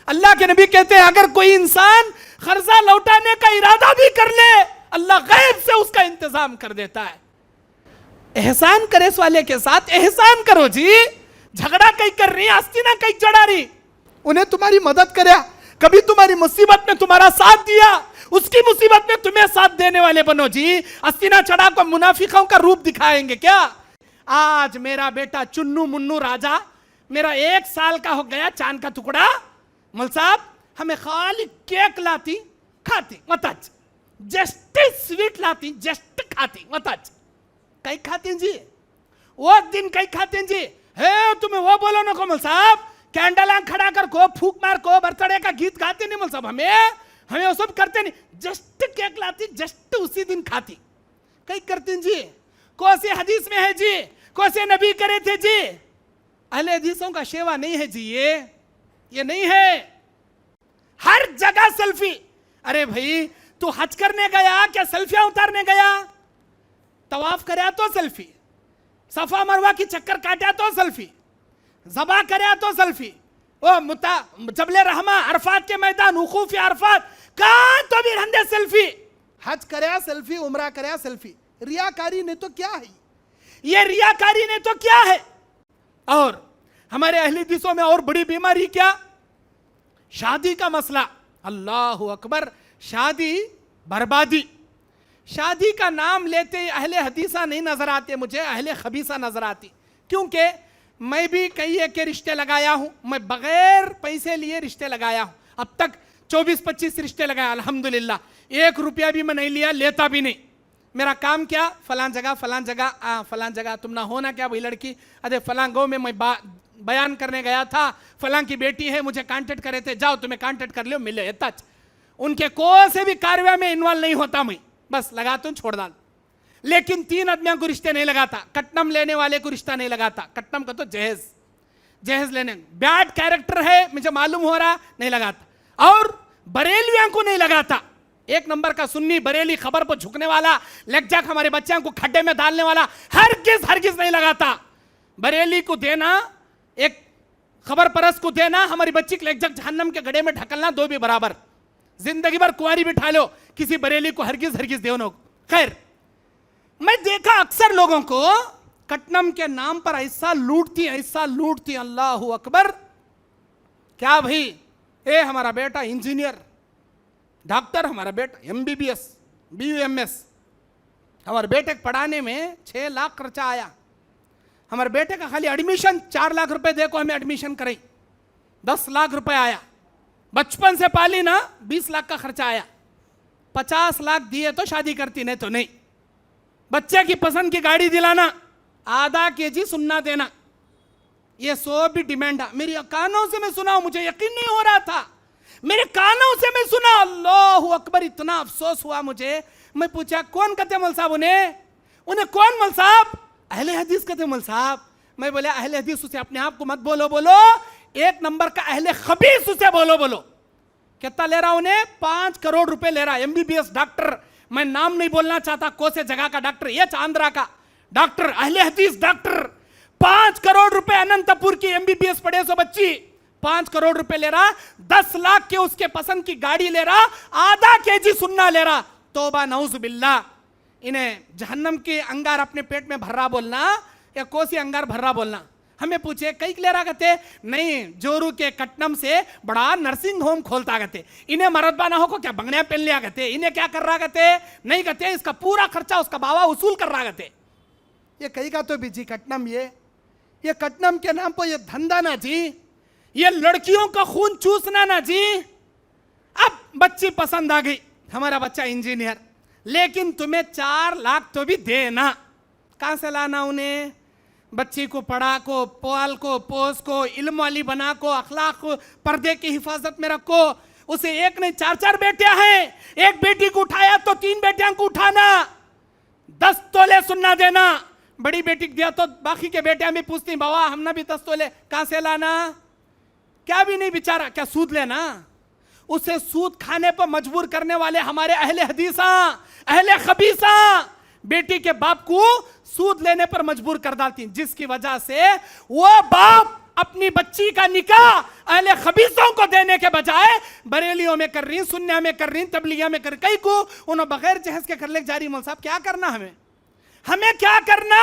अल्लाह के नबी कहते हैं अगर कोई इंसान कर्जा लौटाने का इरादा भी कर ले, अल्लाह गैब से उसका इंतजाम कर देता है। एहसान करे इस वाले के साथ, एहसान करो जी। झगड़ा कहीं कर रही, आस्तीना कहीं चढ़ा रही, उन्हें तुम्हारी मदद करे, कभी तुम्हारी मुसीबत में तुम्हारा साथ दिया, उसकी मुसीबत में तुम्हें साथ देने वाले बनो जी। आस्तीना चढ़ा को मुनाफिकों का रूप दिखाएंगे क्या? आज मेरा बेटा चुन्नू मुन्नू राजा मेरा 1 साल का हो गया, चांद का टुकड़ा, मौल साहब हमें खाली केक लाती खाती मतच, जस्ट स्वीट लाती जस्ट खाती मतच, कई खाती जी वो दिन कई खाते जी। हे तुम्हें वो बोलो ना को मौल साहब, कैंडल आंख खड़ा कर को फूक मार को बर्थडे का गीत गाते नहीं मौल साहब, हमें वो सब करते नहीं, जस्ट केक लाती जस्ट उसी दिन खाती, कई करते जी। कौन हदीस में है जी, कौन से नबी करे थे जी? अहले हदीसों का शेवा नहीं है जी, ये नहीं है। हर जगह सेल्फी। अरे भाई तू हज करने गया क्या सेल्फियां उतारने गया? तवाफ करया तो सेल्फी, सफा मरवा की चक्कर काटा तो सेल्फी, ज़बा करया तो सेल्फी, ओ मुता जबले रहमा अरफात के मैदान वकूफ अरफात कहां तो भी रंदे सेल्फी। हज करया सेल्फी, उम्रा करया सेल्फी। रियाकारी ने तो क्या है, ये रियाकारी ने तो क्या है। और हमारे अहले हदीसों में और बड़ी बीमारी क्या? शादी का मसला। अल्लाहु अकबर, शादी बर्बादी। शादी का नाम लेते अहले हदीसा नहीं नजर आते मुझे, अहले खबीसा नजर आती। क्योंकि मैं भी कई एक के रिश्ते लगाया हूं, मैं बगैर पैसे लिए रिश्ते लगाया हूं, अब तक 24-25 रिश्ते लगाया अल्हम्दुलिल्लाह, 1 रुपया भी मैं नहीं लिया, लेता भी नहीं। मेरा काम क्या, फलां जगह तुम ना हो ना क्या भाई लड़की, अरे फलां गाँव में मैं बयान करने गया था, फलां की बेटी है, मुझे कांटेक्ट करे थे, जाओ तुम्हें कांटेक्ट कर लियो मिले तच। उनके कोई से भी कार्य में इन्वॉल्व नहीं होता मैं, बस लगाता हूँ छोड़ डाल। लेकिन 3 आदमियों को रिश्ते नहीं लगाता, कट्टम लेने वाले को रिश्ता नहीं लगाता, कट्टम का तो जहेज लेने बैड कैरेक्टर है मुझे मालूम हो रहा, नहीं लगाता। और बरेलियों को नहीं लगाता, 1 नंबर का सुन्नी बरेली, खबर पर झुकने वाला, लेगजाक हमारे बच्चों को खड्डे में डालने वाला, हरगिज नहीं लगाता। बरेली को देना, एक खबर परस को देना, हमारी बच्ची को लेगजाक जहन्नम के गड्ढे में ढकलना, 2 भी बराबर। जिंदगी भर कुंवारी बिठा लो, किसी बरेली को हरगिज देना। खैर मैं देखा अक्सर लोगों को कट्टम के नाम पर ऐसा लूटती, अल्लाहु अकबर। क्या भाई, हमारा बेटा इंजीनियर डॉक्टर, हमारा बेटा MBBS BUMS, हमारे बेटे को पढ़ाने में 6 लाख खर्चा आया। हमारे बेटे का खाली एडमिशन 4 लाख रुपए देखो हमें एडमिशन करें, 10 लाख रुपए आया। बचपन से पाली ना, 20 लाख का खर्चा आया। 50 लाख दिए तो शादी करती, नहीं तो नहीं। बच्चे की पसंद की गाड़ी दिलाना, आधा केजी सुन्ना देना, ये 100 भी डिमांड है। मेरी कानों से मैं सुना, मुझे यकीन नहीं हो रहा था, मेरे कानों से मैं सुना। अल्लाहु अकबर, इतना अफसोस हुआ मुझे। मैं पूछा कौन कहते मौल साहब, उन्हें कौन मौल साहब? अहले हदीस कहते मौल साहब। मैं बोले अहले हदीस उसे अपने आप को मत बोलो, 1 नंबर का अहले खबीस उसे बोलो। कितना ले रहा उन्हें? 5 करोड़ रुपए ले रहा। MBBS डॉक्टर, मैं नाम नहीं बोलना चाहता, कौन से जगह का डॉक्टर, ये आंध्रा का डॉक्टर, अहले हदीस डॉक्टर। 5 करोड़ रुपए अनंतपुर की MBBS पढ़े सो बच्ची, 5 करोड़ रुपए ले रहा। 10 लाख के उसके पसंद की गाड़ी ले रहा, आधा केजी सुन्ना ले रहा। तौबा नऊज़ बिल्लाह। इन्हें जहन्नम के अंगार अपने पेट में भर्रा बोलना या कोसी अंगार भर्रा बोलना। हमें पूछे कई ले रहा कहते, नहीं जोरू के कट्टम से बड़ा नर्सिंग होम खोलता कहते, इन्हें मरदबा ना हो को क्या बंगड़िया पहन लिया कहते, इन्हें क्या कर रहा कहते, नहीं कहते इसका पूरा खर्चा उसका बाबा वसूल कर रहा कहते। ये कहीं का तो बीजी कट्टम, ये कट्टम के नाम पर ये धंधा ना जी, ये लड़कियों का खून चूसना ना जी। अब बच्ची पसंद आ गई, हमारा बच्चा इंजीनियर, लेकिन तुम्हें 4 लाख तो भी देना। कहां से लाना उन्हें? बच्ची को पढ़ा को, पाल को, पोस को, इल्म वाली बना को, अखलाक को, पर्दे की हिफाजत में रखो। उसे एक नहीं 4 बेटियां हैं, एक बेटी को उठाया तो 3 बेटियां को उठाना, 10 तोले सुन्ना देना। बड़ी बेटी को दिया तो बाकी के बेटियां भी पूछती, बाबा हमने भी 10 तोले, कहां से लाना? क्या भी नहीं बेचारा, क्या सूद लेना? उसे सूद खाने पर मजबूर करने वाले हमारे अहले हदीसा, अहले खबीसा बेटी के बाप को सूद लेने पर मजबूर कर डालती, जिसकी वजह से वो बाप अपनी बच्ची का निकाह अहले खबीसों को देने के बजाय बरेलियों में कर रही, सुन्निया में कर रही, तबलीगिया में कर, कई को उन्होंने बगैर जहेज के कर ले जा रही। मौलवी साहब क्या करना, हमें क्या करना?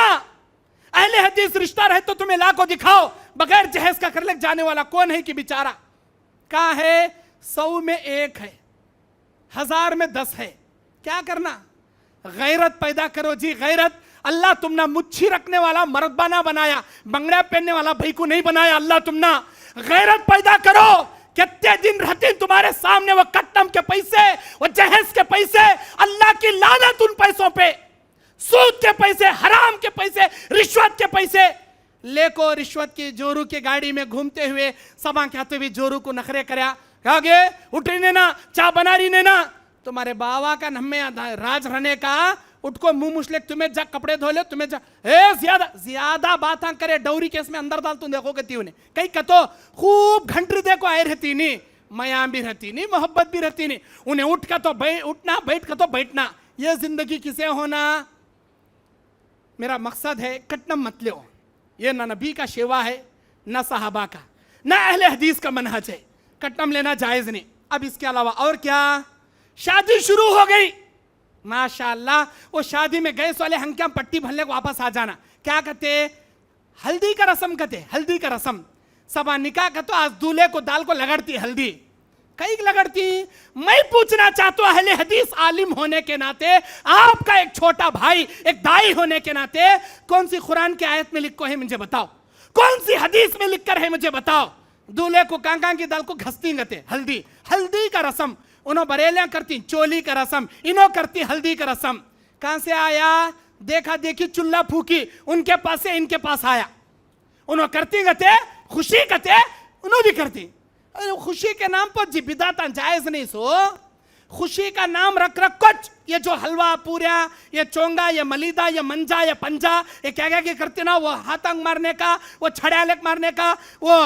अहले हदीस रिश्ता रहे तो तुम्हें ला को दिखाओ, बगैर जहेज का कर ले जाने वाला कौन है कि बेचारा? कहां है? 100 में 1 है, 1000 में 10 है। क्या करना? गैरत पैदा करो जी, गैरत। अल्लाह तुमने मुच्छी रखने वाला मर्दाना बनाया, बंगड़ा पहनने वाला भाई को नहीं बनाया। अल्लाह तुमने गैरत पैदा करो। कितने दिन रहते तुम्हारे सामने वो कट्टम के पैसे, वो जहेज के पैसे, अल्लाह की लानत उन पैसों पे, सूद के पैसे, हराम के पैसे, रिश्वत के पैसे लेको रिश्वत की जोरू की गाड़ी में घूमते हुए सभा कहते हुए जोरू को नखरे करया, आगे उठी ने ना, चाय बना रही ने ना, तुम्हारे बाबा का नम्मे राज रहने का, उठको मुंह मुसलेक, तुम्हें जा कपड़े धो ले, तुम्हें जा ज्यादा बात करे डौरी केस में अंदर डाल, तुम देखो कहती उन्हें कहीं कतो खूब घंटी देखो आए रहती नहीं, मया भी रहती नहीं, मोहब्बत भी रहती नहीं, उन्हें उठ का तो उठना, बैठ का तो बैठना। ये जिंदगी किसे होना? मेरा मकसद है कट्टम मत लो, ये ना नबी का शेवा है, ना सहाबा का, ना अहले हदीस का मनहज है, कट्टम लेना जायज नहीं। अब इसके अलावा और क्या? शादी शुरू हो गई, माशाअल्लाह, वो शादी में गए वाले हंक्या पट्टी भरने को वापस आ जाना, क्या कहते? हल्दी का रस्म कहते, हल्दी का रस्म। सबा निकाह का तो आज दूल्हे को दाल को लगड़ती हल्दी, कई लगड़ती। मैं पूछना चाहता हूं अहले हदीस आलिम होने के नाते, आपका एक छोटा भाई, एक दाई होने के नाते, कौन सी कुरान की आयत में लिखो है मुझे बताओ, कौन सी हदीस में लिखकर है मुझे बताओ? दूल्हे को कांका की दाल को घसती गते, हल्दी, हल्दी का रस्म। उन्होंने बरेलियां करती चोली का रस्म, इन्हों करती हल्दी का रस्म। कहां से आया? देखा देखी चुल्ला फूकी, उनके पास से इनके पास आया। उन्होंने करती गते, खुशी करते, उन्होंने भी करती। अरे खुशी के नाम पर जी बिदाता जायज नहीं। सो खुशी का नाम रख कुछ, ये जो हलवा पूरा, ये चोंगा, ये मलीदा, ये मंजा, ये पंजा, ये क्या क्या करते ना, वो हाथंग मारने का, वो छड़ालेक मारने का, वो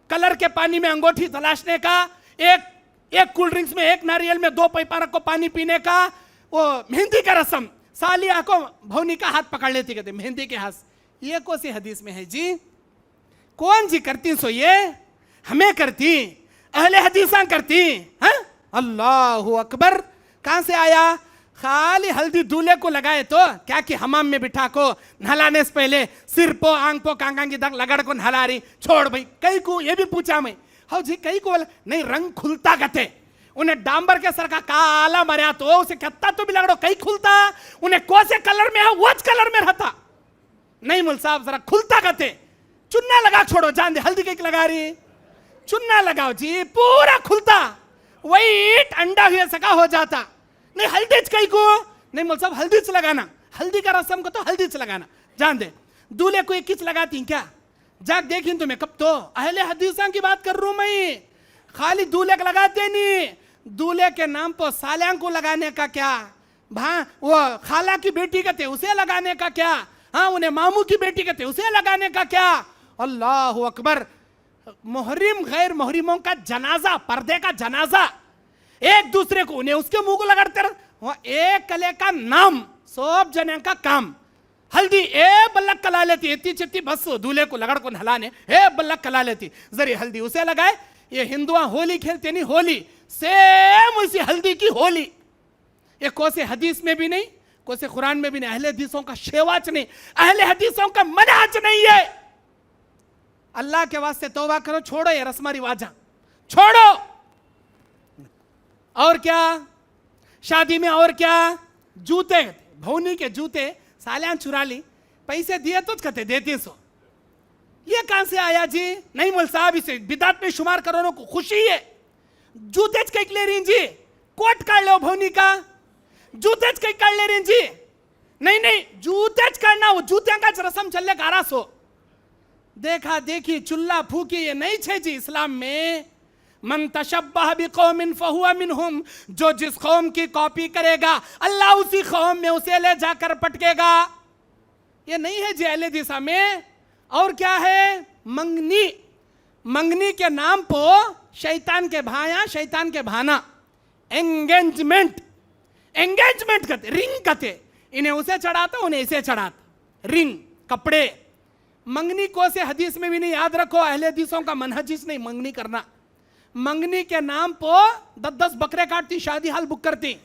कलर के पानी में अंगूठी तलाशने का, एक कोल्ड ड्रिंक्स में एक नारियल में 2 पैपारक को पानी पीने का, वो मेहंदी का रस्म, सालिया को भौनी का हाथ पकड़ लेती, कहते मेहंदी के हाथ। ये कौन सी हदीस में है जी? कौन जी करती? सो ये हमें करती, अहले हदीसा करती। हाँ, अल्लाहु अकबर। कहां से आया? खाली हल्दी दूल्हे को लगाए तो क्या कि हमाम में बिठा को नहलाने से पहले सिर पो आंख पो कांगा की दंग लगड़ को नहला रही। छोड़ भाई, कई को ये भी पूछा मैं, हाँ जी कई को नहीं रंग खुलता कहते, उन्हें डांबर के सर का काला मरिया तो उसे कहता तो भी लगड़ो कई खुलता, उन्हें कौन से कलर में है वो कलर में रहता नहीं। मुल साहब जरा खुलता कहते, चुन्ना लगा छोड़ो, जान दे हल्दी कई लगा रही, चुन्ना लगाओ जी, पूरा खुलता, वही अंडा हुए सका हो जाता। नहीं हल्दी कई को नहीं, मुल साहब हल्दी से लगाना, हल्दी का रस्म को तो हल्दी से लगाना। जान दे दूल्हे को एक किस लगाती क्या? जाग देखी तुम्हें कब तो अहले हदीसा की बात कर रहा हूं मैं। खाली दूल्हे को लगाते नहीं, दूल्हे के नाम पर सालियां को लगाने का क्या, वो खाला की बेटी कहते उसे लगाने का क्या, हाँ उन्हें मामू की बेटी कहते उसे लगाने का क्या? अल्लाहु अकबर। मुहर्रिम गैर मुहर्रिमों का जनाजा, पर्दे का जनाजा, एक दूसरे को उन्हें उसके मुंह को लगाते रह, एक कले का नाम, सब जने का काम। हल्दी ए बल्लक कला लेती, इतनी चित्ती बस दूल्हे को लगड़ को नहलाने ए बल्लक कला लेती, जरी हल्दी उसे लगाए। ये हिंदुआ होली खेलते नहीं, होली सेम उसी हल्दी की होली। ये कोसे हदीस में भी नहीं, कोसे कुरान में भी नहीं, अहले हदीसों का शेवाच नहीं, अहले हदीसों का मनहज नहीं है। अल्लाह के वास्ते तौबा करो, छोड़ो ये रस्म रिवाजा, छोड़ो। और क्या शादी में? और क्या? जूते, भौनी के जूते सालियां चुरा ली, पैसे दिए तो कहते देती सो। ये कहां से आया जी? नहीं मोल साहब, इसे बिदात में शुमार करो को खुशी है। जूते कई ले रही जी, कोट काट लो भौनी का, जूते कई काट ले रही जी। नहीं नहीं, जूते काटना, वो जूते का रस्म चल गारा सो। देखा देखी चुल्ला फूकी ये नहीं छे जी इस्लाम में। मन तशब्बह बिकौमिन फहुवा मिनहुम, जो जिस कौम की कॉपी करेगा अल्लाह उसी कौम में उसे ले जाकर पटकेगा। ये नहीं है जी अहले दिशा में। और क्या है? मंगनी, मंगनी के नाम पर शैतान के भाया, शैतान के भाना। एंगेजमेंट, एंगेजमेंट कहते, रिंग कहते, इन्हें उसे चढ़ाता उन्हें इसे चढ़ाता, रिंग कपड़े। मंगनी को से हदीस में भी नहीं, याद रखो अहले हदीसों का मनहज नहीं मंगनी करना। मंगनी के नाम पर 10-10 बकरे काटती, शादी हाल बुक करती।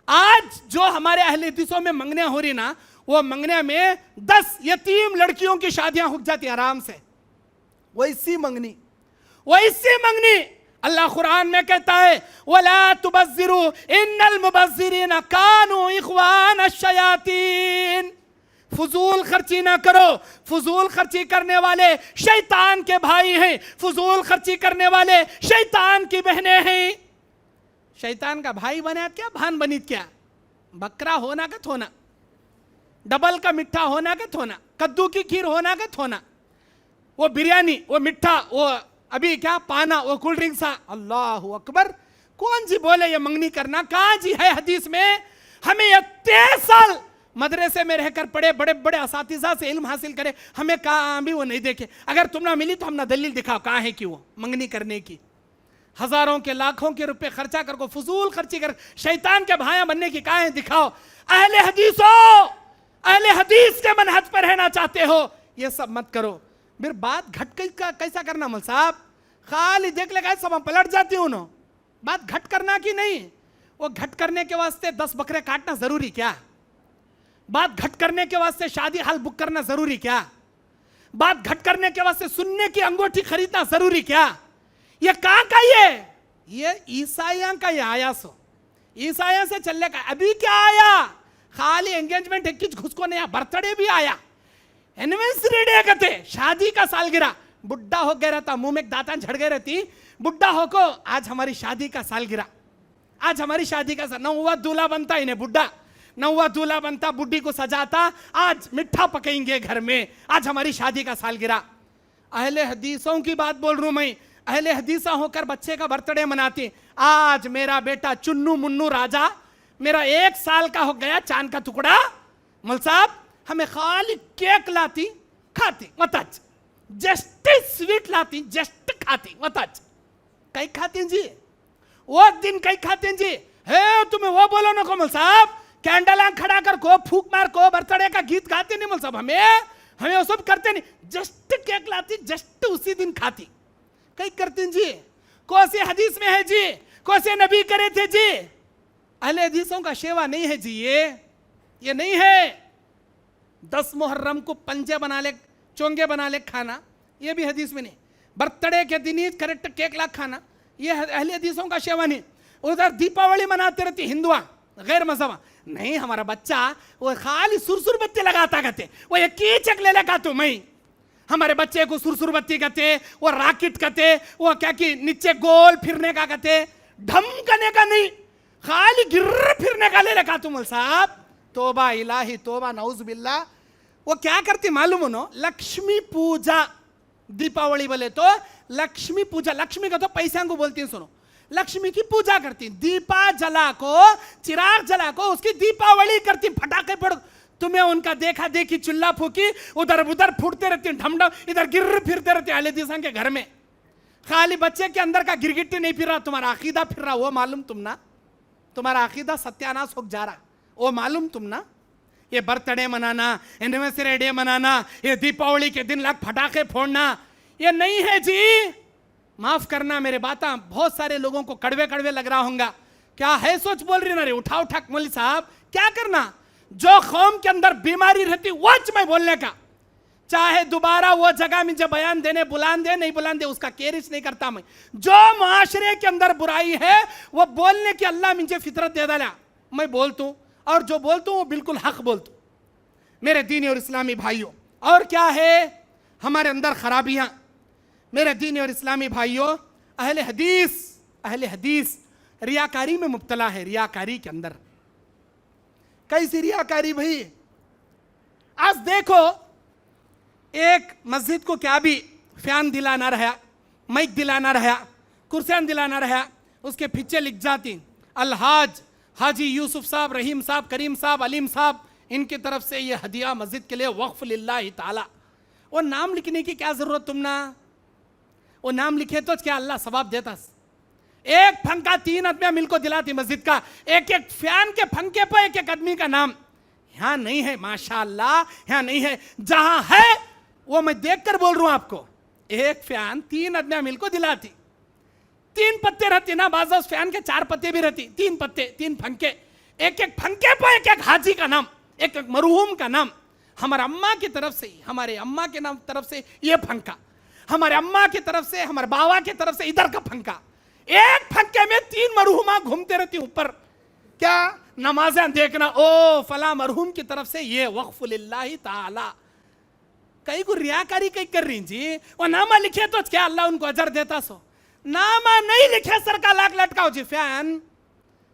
आज जो हमारे अहले हदीसों में मंगने हो रही ना, वो मंगने में 10 यतीम लड़कियों की शादियां हो जाती आराम से। वैसी मंगनी, वैसी मंगनी। अल्लाह कुरान में कहता है वला तुबज्जिरू इन्नल मुबज्जिरीन कानू इख्वान अश-शयातीन। फजूल खर्ची ना करो, फजूल खर्ची करने वाले शैतान के भाई हैं, फजूल खर्ची करने वाले शैतान की बहनें हैं। शैतान का भाई बना क्या, भान बनी क्या? बकरा होना का थोना, डबल का मिठा होना का थोना, कद्दू की खीर होना का थोना, वो बिरयानी, वो मिठा, वो अभी क्या पाना, वो कोल्ड ड्रिंक सा। अल्लाह अकबर। कौन जी बोले ये मंगनी करना? कहां जी है हदीस में? हमें ये 23 साल मदरसे में रहकर पढ़े, बड़े बड़े असातिज़ा से इल्म हासिल करे, हमें कहां भी वो नहीं देखे। अगर तुम ना मिली तो हम ना दलील दिखाओ कहां है कि वो मंगनी करने की। हजारों के लाखों के रुपए खर्चा कर को फजूल खर्ची कर शैतान के भाया बनने की कहां है दिखाओ। अहले हदीसों, अहले हदीस के मनहज पर रहना चाहते हो, ये सब मत करो। फिर बात घट कैसा करना मौल साहब? खाली देख लेगा सब पलट जाती हूं। बात घट करना की नहीं, वो घट करने के वास्ते 10 बकरे काटना जरूरी क्या? बात घट करने के वास्ते शादी हाल बुक करना जरूरी क्या? बात घट करने के वास्ते सुनने की अंगूठी खरीदना जरूरी क्या? ये कहां का ये ईसाइयां का ये आया सो, ईसाइयां से चलने का। अभी क्या आया? खाली एंगेजमेंट एक घुसको नहीं, बर्थडे भी आया, एनिवर्सरी डे कहते, शादी का सालगिरह। बुढ़ा हो गया रहता, मुंह में दांत झड़ गए रहती, बुढ़ा हो को आज हमारी शादी का सालगिरह, आज हमारी शादी का नौवा दूल्हा बनता, इन्हें बुढ़ा नौवा दूल्हा बनता, बुढ़ी को सजाता, आज मिठा पकेंगे घर में, आज हमारी शादी का सालगिरह। अहले हदीसों की बात बोल रहा हूं मैं। अहले हदीसा होकर बच्चे का बर्थडे मनाती। आज मेरा बेटा चुन्नू मुन्नू राजा मेरा 1 साल का हो गया, चांद का टुकड़ा। मौल साहब हमें खाली केक लाती, खाती मतच, जस्ट स्वीट लाती, जस्ट खाती मतच। कई खाती जी वो दिन, कई खाते जी। हे तुम्हें वो बोलो ना को मौल साहब, कैंडल आंख खड़ा कर को, फूक मार को, बर्थडे का गीत गाते नहीं मौल साहब। हमें वो सब करते नहीं, जस्ट केक लाती, जस्ट उसी दिन खाती। कई करते जी। कौन से हदीस में है जी? कौन से नबी करे थे जी? अहले हदीसों का शेवा नहीं है जी, ये नहीं है। 10 मुहर्रम को पंजे बना ले, चोंगे बना ले खाना, ये भी हदीस में नहीं। बर्थडे के दिन ही करेक्ट केक ला खाना, ये अहले हदीसों का शेवा नहीं। उधर दीपावली मनाते रहती हिंदुआ, गैर मजहबा नहीं। हमारा बच्चा वो खाली सुरसुर बत्ती लगाता कहते, वो एक कीचक ले लगा तो मैं। हमारे बच्चे को सुरसुर बत्ती कहते, वो रॉकेट कहते, वो क्या कि नीचे गोल फिरने का कहते, ढम करने का नहीं, खाली गिर फिरने का ले लगा तुम साहब। तोबा इलाही तोबा, नऊज बिल्ला। वो क्या करती मालूम हो नो? लक्ष्मी पूजा। दीपावली बोले तो लक्ष्मी पूजा, लक्ष्मी का तो पैसा को बोलती है, सुनो, लक्ष्मी की पूजा करती, दीपा जला को, चिराग जला को उसकी दीपावली करती, फटाके फोड़। तुम्हें उनका देखा देखी चुल्ला फूकी, उधर उधर फूटते रहती, ढमढम, इधर गिर फिरते रहते अहले हदीसों के घर में। खाली बच्चे के अंदर का गिरगिट्टी नहीं फिर रहा, तुम्हारा अकीदा फिर रहा, वो मालूम तुम ना? तुम्हारा अकीदा सत्यानाश हो जा रहा, वो मालूम तुम ना? ये बर्थडे मनाना, एनिवर्सरी डे मनाना, ये दीपावली के दिन लाख फटाके फोड़ना, ये नहीं है जी। माफ करना मेरे बातें बहुत सारे लोगों को कड़वे कड़वे लग रहा होगा। क्या है सोच बोल रही ना रे, उठा उठा मौलवी साहब क्या करना? जो कौम के अंदर बीमारी रहती वच में बोलने का, चाहे दोबारा वो जगह मुझे बयान देने बुलान दे नहीं बुलान दे, उसका केरिश नहीं करता मैं। जो मुआशरे के अंदर बुराई है वो बोलने की अल्लाह मुझे फितरत दे डाला, मैं बोलता हूं, और जो बोलता हूं वो बिल्कुल हक बोलता हूं मेरे दीनी और इस्लामी भाइयों। और क्या है हमारे अंदर खराबियां मेरे दीनी और इस्लामी भाइयों? अहले हदीस रियाकारी में मुब्तला है। रियाकारी के अंदर कैसी रियाकारी भाई? आज देखो एक मस्जिद को क्या भी फैन दिलाना रहा, माइक दिलाना रहा, कुर्सियां दिलाना रहा, उसके पीछे लिख जाती अलहाज हाजी यूसुफ साहब, रहीम साहब, करीम साहब, अलीम साहब, इनकी तरफ से ये हदिया मस्जिद के लिए वक्फ लिल्लाहि ताला। वो नाम लिखने की क्या जरूरत तुम ना? वो नाम लिखे तो क्या अल्लाह सवाब देता? एक फंका 3 आदमियां मिलकर दिलाती मस्जिद का, एक एक फैन के फंके पर एक एक आदमी का नाम। यहां नहीं है माशाअल्लाह, यहां नहीं है। जहां है वो मैं देखकर बोल रहा हूं आपको। एक फैन 3 अदनामिल को दिलाती, 3 पत्ते रहती ना, बाज़ उस फैन के 4 पत्ते भी रहती, 3 पत्ते 3 फंके, एक एक फंके पर एक एक हाजी का नाम, एक एक मरहूम का नाम। हमारे अम्मा की तरफ से, हमारे अम्मा के नाम तरफ से ये फंका, हमारे अम्मा की तरफ से, हमारे बाबा की तरफ से इधर का फंका, एक फंके में 3 मरहूमा घूमते रहती ऊपर। क्या नमाजें देखना, ओ फला मरहूम की तरफ से ये वक्फ लिल्लाहि ताला। कई को रियाकारी कई कर रही जी, वो नामा लिखे तो क्या अल्लाह उनको अजर देता सो, नामा नहीं लिखे सर का लाख लटकाओ जी। फैन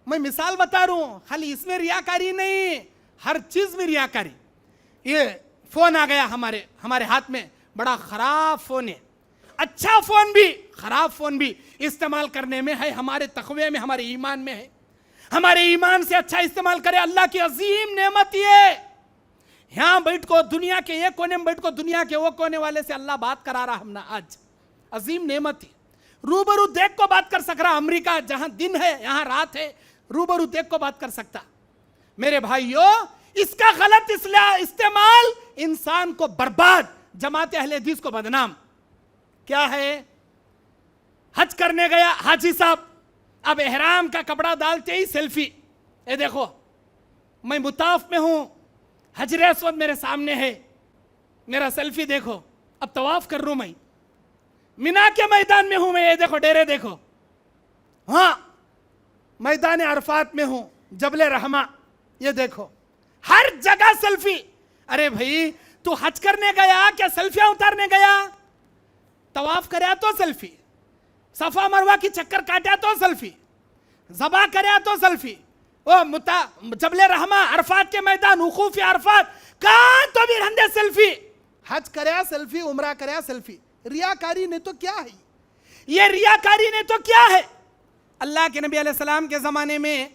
मैं मिसाल बता रहा हूं, खाली इसमें रियाकारी नहीं, हर चीज में रियाकारी। ये फोन आ गया हमारे हाथ में, बड़ा खराब फोन है, अच्छा फोन भी खराब फोन भी इस्तेमाल करने में है, हमारे तकवे में, हमारे ईमान में है। हमारे ईमान से अच्छा इस्तेमाल करे, अल्लाह की अजीम नेमत ये। यहां बैठ को दुनिया के एक कोने में बैठ को दुनिया के वो कोने वाले से अल्लाह बात करा रहा हमने आज, अजीम नेमत है। रूबरू देख को बात कर सक रहा, अमेरिका जहां दिन है यहां रात है, रूबरू देख को बात कर सकता। मेरे भाइयों, इसका गलत इस्तेमाल इंसान को बर्बाद, जमात अहले हदीस को बदनाम। क्या है, हज करने गया हाजी साहब, अब एहराम का कपड़ा डालते ही सेल्फी, ये देखो मैं मुताफ में हूं, हजरे अस्वद मेरे सामने है, मेरा सेल्फी देखो। अब तवाफ कर रहा हूं मैं, मिना के मैदान में हूं मैं, ये देखो डेरे देखो, हाँ मैदान अरफात में हूं, जबले रहमा, ये देखो हर जगह सेल्फी। अरे भाई तू हज करने गया क्या सेल्फियां उतारने गया? तवाफ करया तो सेल्फी, सफा मरवा की चक्कर काटा तो सेल्फी, जबा करया तो सेल्फी, ओ मुता जबले रहमा अरफात के मैदान वकूफ अरफात कहां तो भी रंदे सेल्फी। हज करया सेल्फी, उम्रा करया सेल्फी। रियाकारी ने तो क्या है, ये रियाकारी ने तो क्या है। अल्लाह के नबी अलैहि सलाम के जमाने में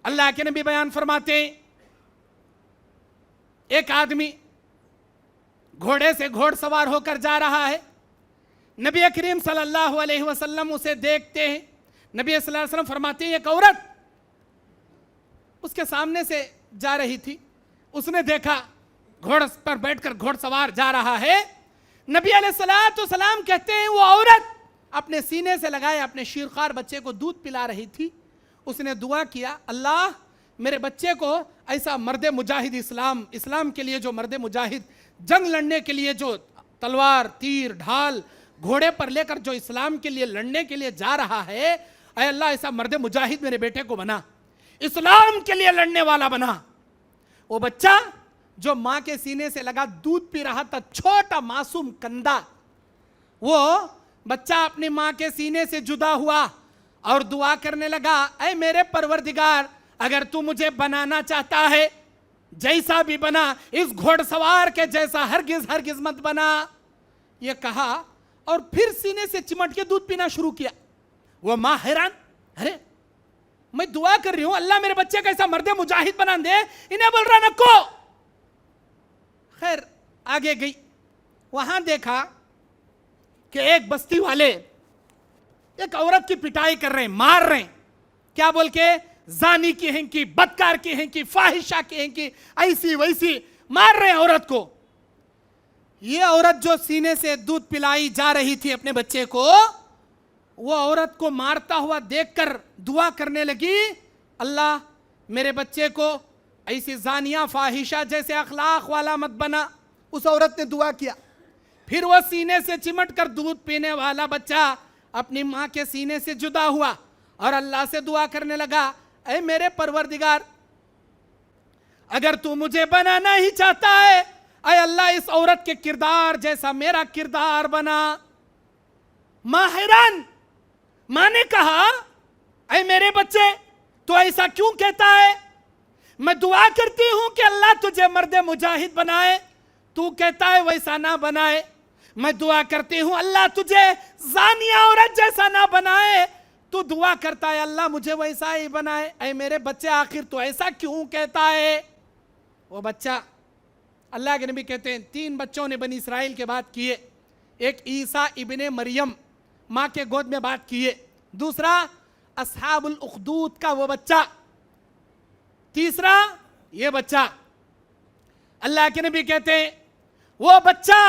अल्लाह के नबी बयान फरमाते, एक आदमी घोड़े से घोड़सवार होकर जा रहा है, नबी करीम सल्लल्लाहु अलैहि वसल्लम उसे देखते हैं। नबी सल्लल्लाहु अलैहि वसल्लम फरमाते हैं, एक औरत उसके सामने से जा रही थी, उसने देखा घोड़े पर बैठकर घोड़सवार जा रहा है। नबी अलैहिस्सलाम कहते हैं, वो औरत अपने सीने से लगाए अपने शीरखार बच्चे को दूध पिला रही थी। उसने दुआ किया, अल्लाह मेरे बच्चे को ऐसा मर्द मुजाहिद, इस्लाम के लिए जो मर्द मुजाहिद, जंग लड़ने के लिए जो तलवार तीर ढाल घोड़े पर लेकर जो इस्लाम के लिए लड़ने के लिए जा रहा है, ऐ अल्लाह ऐसा मर्द मुजाहिद मेरे बेटे को बना, इस्लाम के लिए लड़ने वाला बना। वो बच्चा जो मां के सीने से लगा दूध पी रहा था, छोटा मासूम कंदा, वो बच्चा अपनी मां के सीने से जुदा हुआ और दुआ करने लगा, ऐ मेरे परवरदिगार, अगर तू मुझे बनाना चाहता है, जैसा भी बना, इस घोड़सवार के जैसा हरगिज हरगिज मत बना। ये कहा और फिर सीने से चिमट के दूध पीना शुरू किया। वो मां हैरान, अरे मैं दुआ कर रही हूं अल्लाह मेरे बच्चे का ऐसा मर्द मुजाहिद बना दे, इन्हें बोल रहा नको। खैर आगे गई, वहां देखा कि एक बस्ती वाले एक औरत की पिटाई कर रहे हैं, मार रहे हैं। क्या बोल के? जानी की हैं कि, बदकार की हैं कि, फाहिशा की हैं कि, ऐसी वैसी मार रहे हैं औरत को। ये औरत जो सीने से दूध पिलाई जा रही थी अपने बच्चे को, वो औरत को मारता हुआ देखकर दुआ करने लगी, अल्लाह मेरे बच्चे को ऐसी जानिया फाहिशा जैसे अखलाक वाला मत बना। उस औरत ने दुआ किया। फिर वो सीने से चिमट कर दूध पीने वाला बच्चा अपनी मां के सीने से जुदा हुआ और अल्लाह से दुआ करने लगा, ऐ मेरे परवरदिगार, अगर तू मुझे बनाना ही चाहता है, ऐ अल्लाह इस औरत के किरदार जैसा मेरा किरदार बना। मां हैरान, मां ने कहा, ऐ मेरे बच्चे तू ऐसा क्यों कहता है? मैं दुआ करती हूं कि अल्लाह तुझे मर्द मुजाहिद बनाए, तू कहता है वैसा ना बनाए। मैं दुआ करती हूं अल्लाह तुझे जानिया औरत जैसा ना बनाए, तू दुआ करता है अल्लाह मुझे वैसा ही बनाए। ऐ मेरे बच्चे आखिर तू ऐसा क्यों कहता है? वो बच्चा, अल्लाह के नबी कहते हैं 3 बच्चों ने बनी इसराइल के बात किए। एक ईसा इब्ने मरियम माँ के गोद में बात किए, दूसरा अस्हाबुल उखदूद का वो बच्चा, तीसरा ये बच्चा। अल्लाह के नबी कहते हैं वो बच्चा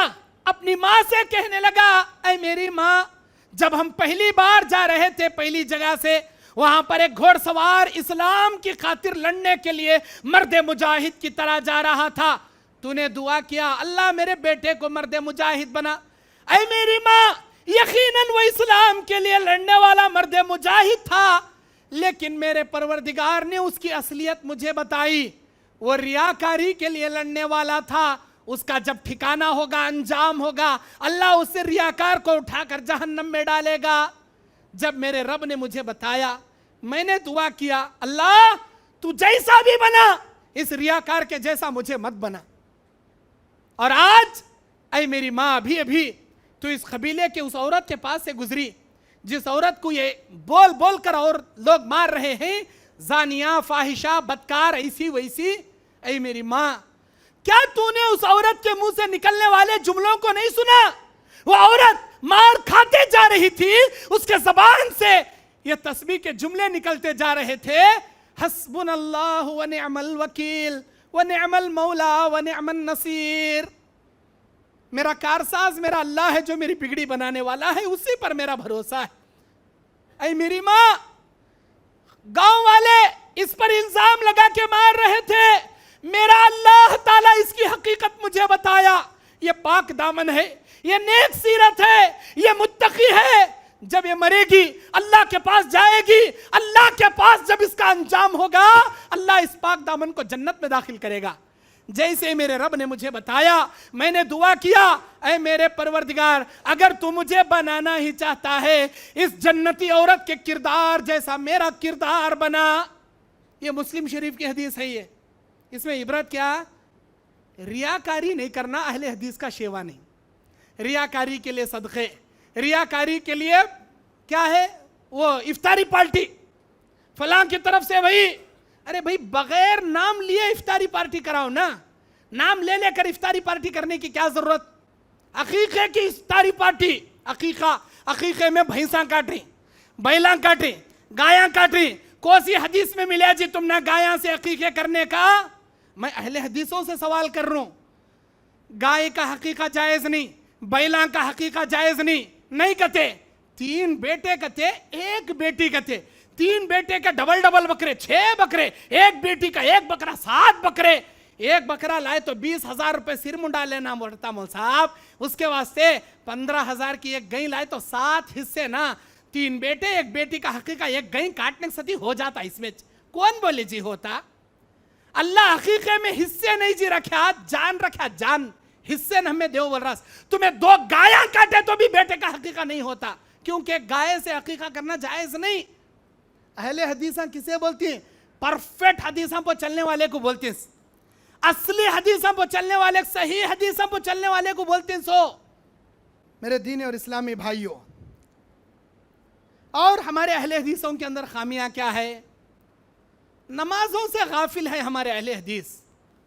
अपनी माँ से कहने लगा, ऐ मेरी माँ, जब हम पहली बार जा रहे थे पहली जगह से, वहां पर एक घोड़सवार इस्लाम की खातिर लड़ने के लिए मर्द मुजाहिद की तरह जा रहा था। तूने दुआ किया, अल्लाह मेरे बेटे को मर्द मुजाहिद बना। ऐ मेरी माँ, यकीनन वो इस्लाम के लिए लड़ने वाला मर्द मुजाहिद था, लेकिन मेरे परवरदिगार ने उसकी असलियत मुझे बताई। वो रियाकारी के लिए लड़ने वाला था। उसका जब ठिकाना होगा, अंजाम होगा, अल्लाह उसे रियाकार को उठाकर जहन्नम में डालेगा। जब मेरे रब ने मुझे बताया, मैंने दुआ किया, अल्लाह तू जैसा भी बना, इस रियाकार के जैसा मुझे मत बना। और आज ऐ मेरी माँ, अभी अभी तो इस कबीले के उस औरत के पास से गुजरी जिस औरत को ये बोल बोल कर और लोग मार रहे हैं, जानिया, फाहिशा, बदकार, ऐसी वैसी। ऐ मेरी माँ, क्या तूने उस औरत के मुंह से निकलने वाले जुमलों को नहीं सुना? वो औरत मार खाते जा रही थी, उसके जबान से ये तस्बीह के जुमले निकलते जा रहे थे, हस्बुनल्लाहु व निअमल वकील व निअमल मौला व निअमन नसीर। मेरा कारसाज मेरा अल्लाह है जो मेरी बिगड़ी बनाने वाला है, उसी पर मेरा भरोसा है। ऐ मेरी माँ, गांव वाले इस पर इल्जाम लगा के मार रहे थे, मेरा अल्लाह ताला इसकी हकीकत मुझे बताया। ये पाक दामन है, ये नेक सीरत है, ये मुत्तकी है। जब ये मरेगी अल्लाह के पास जाएगी, अल्लाह के पास जब इसका अंजाम होगा, अल्लाह इस पाक दामन को जन्नत में दाखिल करेगा। जैसे मेरे रब ने मुझे बताया, मैंने दुआ किया, ऐ मेरे परवरदिगार, अगर तू मुझे बनाना ही चाहता है, इस जन्नती औरत के किरदार जैसा मेरा किरदार बना। ये मुस्लिम शरीफ की हदीस है। ये इसमें इबरत क्या? रियाकारी नहीं करना, अहले हदीस का शेवा नहीं। रियाकारी के लिए सदक़े, रियाकारी के लिए क्या है, वो इफ्तारी पार्टी फलां की तरफ से। भाई अरे भाई, बगैर नाम लिए इफ्तारी पार्टी कराओ ना। नाम ले लेकर इफ्तारी पार्टी करने की क्या जरूरत? अकीक़े की इफ्तारी पार्टी, अकीक़े में भैंसा काटी, बैला काटी, गायां काटी। कोसी हदीस में मिला जी तुमने गायां से अकीक़े करने का? मैं अहले हदीसों से सवाल कर रहा हूं। गाय का हकीका जायज नहीं, बैला का हकीका जायज नहीं कहते। 3 बेटे कहते, 1 बेटी कहते। 3 बेटे का डबल डबल बकरे, 6 बकरे, 1 बेटी का 1 बकरा, 7 बकरे। 1 बकरा लाए तो 20,000 रुपए सिर मुंडा लेना पड़ता मौल साहब। उसके वास्ते 15,000 की 1 गाय लाए तो 7 हिस्से ना। 3 बेटे 1 बेटी का हकीका 1 गाय काटने सती हो जाता। इसमें कौन बोले जी होता? अल्लाह हकीके में हिस्से नहीं जी रखा, जान रखा, जान हिस्से न हमें देव बोल रहा। तुम्हें 2 गायां काटे तो भी बेटे का हकीका नहीं होता, क्योंकि गाय से हकीका करना जायज नहीं। अहले हदीसा किसे बोलती हैं? परफेक्ट हदीसा पर चलने वाले को बोलते हैं। असली हदीसा पर चलने वाले, सही हदीसा पर चलने वाले को बोलते हैं। सो मेरे दीन और इस्लामी भाइयों, और हमारे अहले हदीसों के अंदर खामियां क्या है? नमाजों से गाफिल है हमारे अहले हदीस।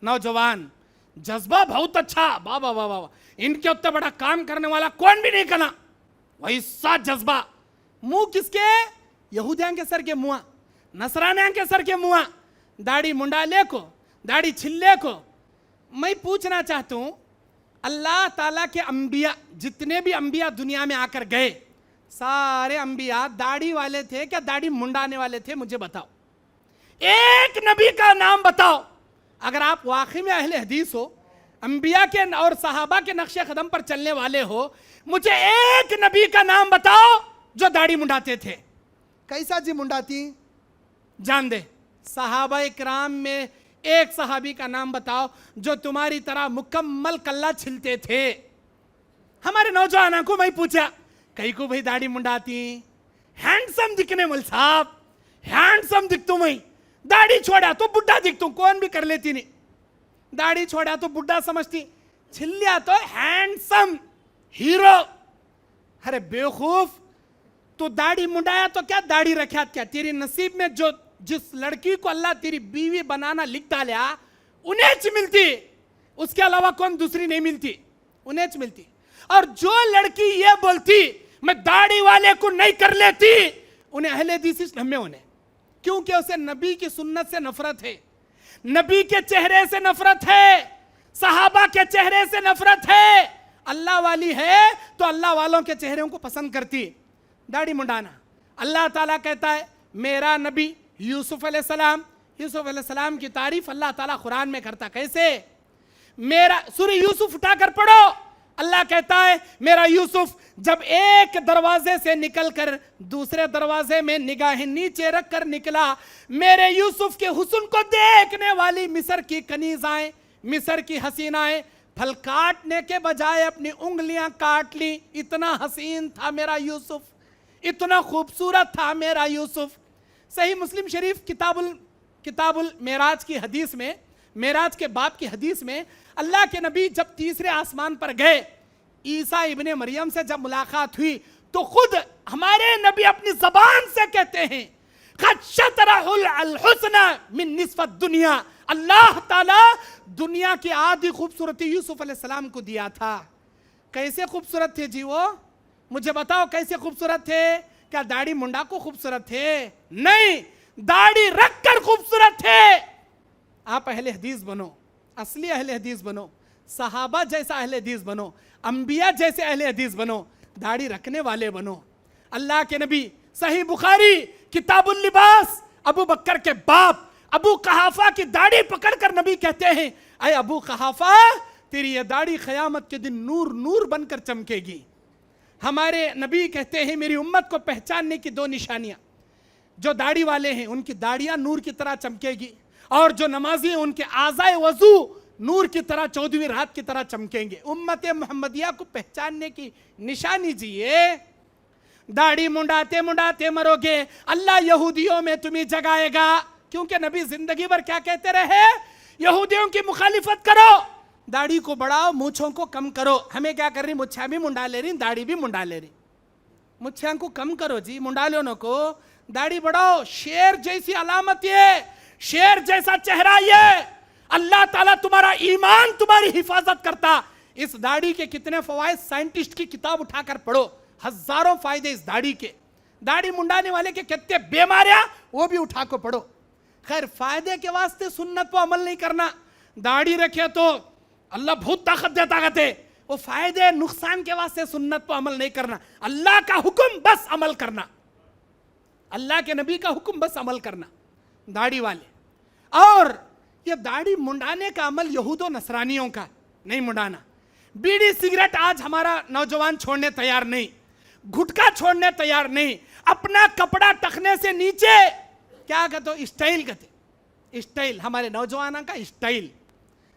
नौजवान जज्बा बहुत अच्छा, बाबा बाबा, इनके उत्ते बड़ा काम करने वाला कौन भी नहीं करना, वैसा जज्बा। मुंह किसके? यहूदियों के सर के मुआ, नसरानियों के सर के मुआ, दाढ़ी मुंडाले को, दाढ़ी छिल्ले को। मैं पूछना चाहता हूं, अल्लाह ताला के अंबिया, जितने भी अंबिया दुनिया में आकर गए, सारे अंबिया दाढ़ी वाले थे क्या दाढ़ी मुंडाने वाले थे? मुझे बताओ, एक नबी का नाम बताओ। अगर आप वाकई में अहले हदीस हो, अंबिया के और सहाबा के नक्शे कदम पर चलने वाले हो, मुझे एक नबी का नाम बताओ जो दाढ़ी मुंडाते थे। कैसा जी मुंडाती? जान दे। सहाबा इकराम में एक सहाबी का नाम बताओ जो तुम्हारी तरह मुकम्मल कल्ला छिलते थे। हमारे नौजवानों को मैं पूछा, कई को भाई दाढ़ी मुंडाती, हैंडसम दिखने मल साहब, हैंडसम दिख तू, मैं दाढ़ी छोड़ा तो बुढ़ा दिख तू, कौन भी कर लेती नहीं। दाढ़ी छोड़ा तो बुढ़ा समझती, छिल्लिया तो हैंडसम हीरो। अरे बेवकूफ, तो दाढ़ी मुंडाया तो क्या दाढ़ी रखा क्या? तेरी नसीब में जो जिस लड़की को अल्लाह तेरी बीवी बनाना लिख डाला, उन्हें च मिलती, उसके अलावा कौन दूसरी नहीं मिलती, उन्हें च मिलती। और जो लड़की ये बोलती मैं दाढ़ी वाले को नहीं कर लेती, उन्हें अहले हदीस में उन्हें, क्योंकि उसे नबी की सुन्नत से नफरत है, नबी के चेहरे से नफरत है, सहाबा के चेहरे से नफरत है, अल्लाह वाली है तो अल्लाह वालों के चेहरों को पसंद करती। दाढ़ी मुंडाना, अल्लाह ताला कहता है मेरा नबी यूसुफ अलैहिस्सलाम की तारीफ अल्लाह ताला कुरान में करता। कैसे? मेरा सूरह यूसुफ उठाकर पढ़ो, अल्लाह कहता है मेरा यूसुफ जब एक दरवाजे से निकलकर दूसरे दरवाजे में निगाहें नीचे रखकर निकला, मेरे यूसुफ के हुस्न को देखने वाली मिस्र की कनीज़ाएं, मिस्र की हसीनाएं फल काटने के बजाय अपनी उंगलियां काट ली। इतना हसीन था मेरा यूसुफ, इतना खूबसूरत था मेरा यूसुफ। सही मुस्लिम शरीफ किताबुल मेराज की हदीस में, मेराज के बाप की हदीस में, अल्लाह के नबी जब तीसरे आसमान पर गए, ईसा इब्ने मरियम से जब मुलाकात हुई तो खुद हमारे नबी अपनी जबान से कहते हैं क़द शतरहुल हुस्ना मिन निस्फ़त दुनिया, अल्लाह ताला दुनिया की आधी खूबसूरती यूसुफ अलैहिस्सलाम को दिया था। कैसे खूबसूरत थे जी वो? मुझे बताओ कैसे खूबसूरत थे? क्या दाढ़ी मुंडा को खूबसूरत थे? नहीं, दाढ़ी रखकर खूबसूरत थे। आप अहले हदीस बनो, असली अहले हदीस बनो, सहाबा जैसा अहले हदीस बनो, अंबिया जैसे अहले हदीस बनो, दाढ़ी रखने वाले बनो। अल्लाह के नबी सही बुखारी किताबुल लिबास, अबू बकर के बाप अबू कहाफा की दाढ़ी पकड़कर नबी कहते हैं अय अबू कहाफा, तेरी ये दाढ़ी क़यामत के दिन नूर नूर बनकर चमकेगी। हमारे नबी कहते हैं मेरी उम्मत को पहचानने की दो निशानियां, जो दाढ़ी वाले हैं उनकी दाढ़ियां नूर की तरह चमकेगी, और जो नमाजी हैं उनके आज़ाए वजू नूर की तरह 14वीं रात की तरह चमकेंगे। उम्मत मोहम्मदिया को पहचानने की निशानी जी ये। दाढ़ी मुंडाते मुंडाते मरोगे, अल्लाह यहूदियों में तुम्हें जगाएगा। क्योंकि नबी जिंदगी भर क्या कहते रहे? यहूदियों की मुखालिफत करो, दाढ़ी को बढ़ाओ, मूछों को कम करो। हमें क्या कर रही? मुच्छा भी मुंडा ले रही, दाढ़ी भी मुंडा ले रही। मुच्छा को कम करो जी, मुंडा लो को, दाढ़ी बढ़ाओ। शेर जैसी अलामत ये, शेर जैसा चेहरा ये। अल्लाह ताला तुम्हारा ईमान, तुम्हारी हिफाजत करता। इस दाढ़ी के कितने फवायद, साइंटिस्ट की किताब उठाकर पढ़ो, हजारों फायदे इस दाढ़ी के। दाढ़ी मुंडाने वाले के कितने बीमारियां, वो भी उठा को पढ़ो। खैर, फायदे के वास्ते सुन्नत पर अमल नहीं करना। दाढ़ी रखे तो अल्लाह बहुत ताकत देता कहते, वो फायदे नुकसान के वास्ते सुन्नत पर अमल नहीं करना। अल्लाह का हुक्म बस अमल करना, अल्लाह के नबी का हुक्म बस अमल करना, दाढ़ी वाले। और ये दाढ़ी मुंडाने का अमल यहूदो नसरानियों का नहीं मुंडाना। बीड़ी सिगरेट आज हमारा नौजवान छोड़ने तैयार नहीं, गुटखा छोड़ने तैयार नहीं। अपना कपड़ा टखने से नीचे क्या कहते? स्टाइल कहते, स्टाइल। हमारे नौजवानों का स्टाइल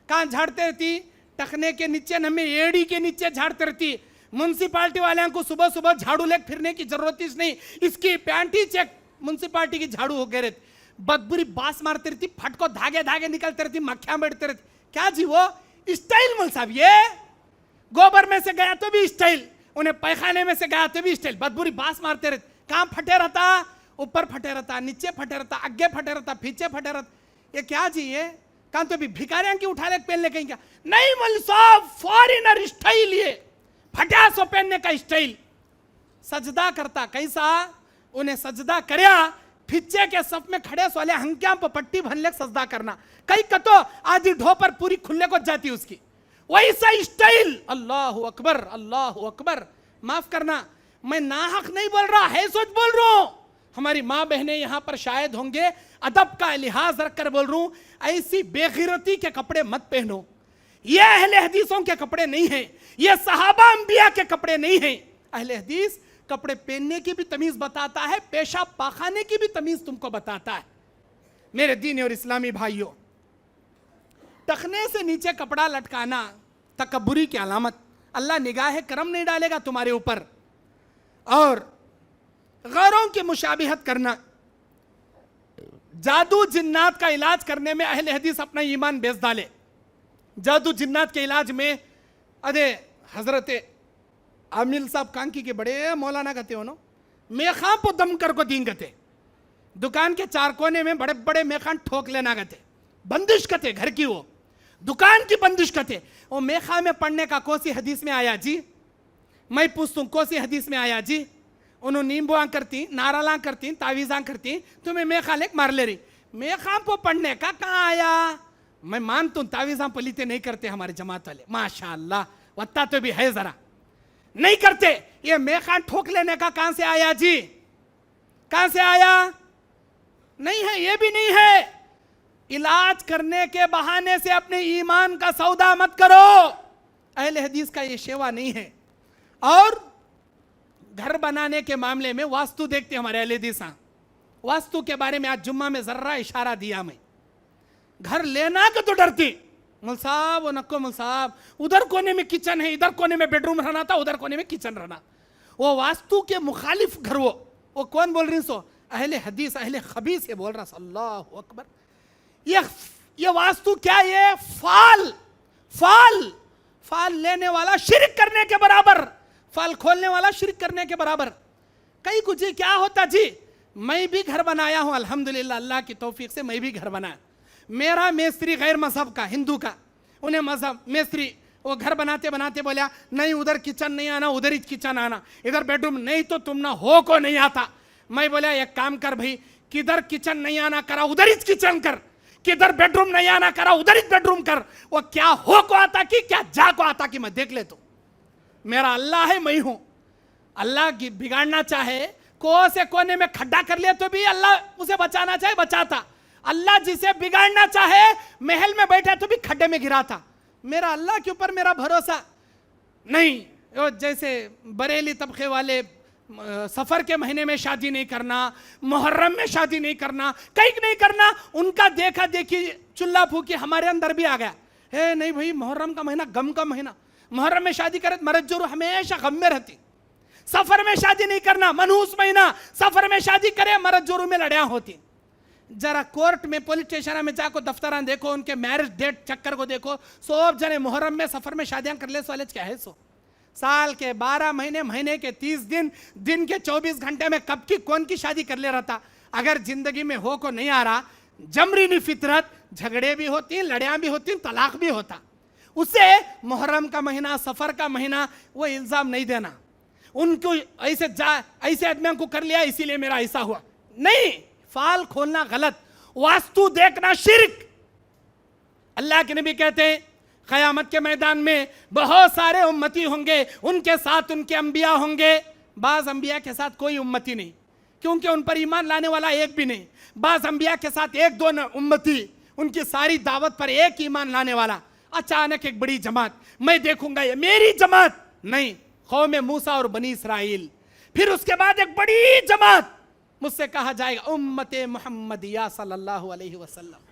कहाँ झाड़ते रहती? टखने के नीचे, न में एड़ी के नीचे झाड़ते रहती। म्यूनसिपालिटी वाले को सुबह सुबह झाड़ू लेकर फिरने की जरूरत ही नहीं। इसकी पैंट ही चेक म्यूनसिपालिटी की झाड़ू हो गए रहती, बदबुरी बास मारती रहती, फटको धागे धागे निकलते रहती, मक्खियां बैठते रहती। क्या जी वो स्टाइल? मौल साहब ये गोबर में से गया तो भी स्टाइल, उन्हें पैखाने में से गया तो भी स्टाइल, बदबुरी बास मारते रहते। कहाँ फटे रहता? ऊपर फटे रहता, नीचे फटे रहता, आगे फटे रहता, पीछे फटे रहता। ये क्या जी? ये कहाँ तो भी भिखारियां की उठा ले पहन ले कहीं? क्या नहीं मौल साहब, फॉरेनर स्टाइल, ये फटा सो पहनने का स्टाइल। सजदा करता कैसा? उन्हें सजदा करया फिच्चे के सफ में खड़े सोले हंक्या पर पट्टी भनले सजदा करना। कई कतो आधी ढोपर पूरी खुले को जाती उसकी, वैसा स्टाइल। अल्लाह अकबर, अल्लाह अकबर। माफ करना, मैं नाहक नहीं बोल रहा है, सोच बोल रहा हूं। हमारी माँ बहनें यहाँ पर शायद होंगे, अदब का लिहाज रखकर बोल रहा हूं, ऐसी बेगिरती के कपड़े मत पहनो। ये अहले हदीसों के कपड़े नहीं हैं, ये सहाबा अंबिया के कपड़े नहीं हैं। अहले हदीस कपड़े पहनने की भी तमीज बताता है, पेशाब पाखाने की भी तमीज तुमको बताता है। मेरे दीनी और इस्लामी भाइयों, टखने से नीचे कपड़ा लटकाना तकब्बुरी की अलामत। अल्लाह निगाह करम नहीं डालेगा तुम्हारे ऊपर। और गैरों की मुशाबिहत करना, जादू जिन्नात का इलाज करने में अहले हदीस अपना ईमान बेच डाले। जादू जिन्नात के इलाज में अरे हजरत आमिल साहब कांकी के बड़े मौलाना कहते हो ना, मेखां पो दम कर को दीन कहते, दुकान के चार कोने में बड़े बड़े मेखान ठोक लेना कहते, बंदिश कहते, घर की वो दुकान की बंदिश कहते। वो मेखा में पढ़ने का कोसी हदीस में आया जी? मैं पूछता हूँ कोसी हदीस में आया जी? उन्होंने नींबुआ करती, नाराला करती, तावीज़ा करती, तुम्हें मेखा लेक मार ले रही। मेखा को पढ़ने का कहाँ आया? मैं मानता हूं तावीज़ पलीते नहीं करते हमारे जमात वाले, माशाअल्लाह, वत्ता तो भी है जरा, नहीं करते। ये मेखान ठोक लेने का कहां से आया जी, कहां से आया? नहीं है, ये भी नहीं है। इलाज करने के बहाने से अपने ईमान का सौदा मत करो, अहले हदीस का ये शेवा नहीं है। और घर बनाने के मामले में वास्तु देखते हमारे अहले हदीस, वास्तु के बारे में आज जुम्मा में जर्रा इशारा दिया मैं। घर लेना के तो डरती, मुल साहब वो नको मुल साहब, उधर कोने में किचन है, इधर कोने में बेडरूम रहना था, उधर कोने में किचन रहना। वो वास्तु के मुखालिफ घर, वो कौन बोल रही सो? अहले हदीस, अहले खबीस ये बोल रहा। अल्लाहु अकबर। ये वास्तु क्या, ये फाल फाल फाल लेने वाला शिरक करने के बराबर, फाल खोलने वाला शिरक करने के बराबर। कई कुछ जी क्या होता जी, मैं भी घर बनाया हूं अल्हम्दुलिल्लाह, अल्लाह की तौफीक से मैं भी घर बनाया। मेरा मेस्त्री गैर मजहब का, हिंदू का, उन्हें मजहब मेस्त्री, वो घर बनाते बनाते बोला नहीं उधर किचन नहीं आना, उधर ही किचन आना, इधर बेडरूम नहीं तो तुम ना हो को नहीं आता। मैं बोला एक काम कर भाई, किधर किचन नहीं आना करा उधर ही किचन कर, किधर बेडरूम नहीं आना करा उधर ही बेडरूम कर। वो क्या हो को आता कि क्या जा को आता कि मैं देख ले। तो मेरा अल्लाह है, मैं हूं। अल्लाह की बिगाड़ना चाहे को से कोने में खड्डा कर लिया तो भी अल्लाह उसे बचाना चाहे बचाता। अल्लाह जिसे बिगाड़ना चाहे महल में बैठा तो भी खड्डे में गिरा था। मेरा अल्लाह के ऊपर मेरा भरोसा नहीं। जैसे बरेली तबके वाले सफर के महीने में शादी नहीं करना, मुहर्रम में शादी नहीं करना, कहीं नहीं करना, उनका देखा देखी चुल्ला फूकी हमारे अंदर भी आ गया है। नहीं भाई मुहर्रम का महीना गम का महीना, मुहर्रम में शादी करे मरद जोरू हमेशा गम में रहती। सफर में शादी नहीं करना, मनहूस महीना, सफर में शादी करे मरद जोरू में लड़ियां होती। जरा कोर्ट में पुलिस स्टेशन में जाको दफ्तरान देखो, उनके मैरिज डेट चक्कर को देखो, सब जने मुहर्रम में सफर में शादियां कर ले वाले क्या है सो। साल के 12 महीने, महीने के 30 दिन, दिन के 24 घंटे में कब की कौन की शादी कर ले रहता। अगर जिंदगी में हो को नहीं आ रहा, जमरीनी फितरत, झगड़े भी होती, लड़ियां भी होती, तलाक भी होता। उसे मुहर्रम का महीना, सफर का महीना, वो इल्जाम नहीं देना उनको ऐसे आदमियों को कर लिया इसीलिए मेरा ऐसा हुआ। नहीं, फाल खोलना गलत, वास्तु देखना शिर्क। अल्लाह के नबी कहते हैं क़यामत के मैदान में बहुत सारे उम्मती होंगे, उनके साथ उनके अंबिया होंगे। बाज़ अंबिया के साथ कोई उम्मती नहीं, क्योंकि उन पर ईमान लाने वाला एक भी नहीं। बाज़ अंबिया के साथ एक दो उम्मती, उनकी सारी दावत पर एक ईमान लाने वाला। अचानक एक बड़ी जमात, मैं देखूंगा ये मेरी जमात नहीं, कौम मूसा और बनी इसराइल। फिर उसके बाद एक बड़ी जमात, मुझसे कहा जाएगा उम्मते मुहम्मदिया सल्लल्लाहु अलैहि वसल्लम,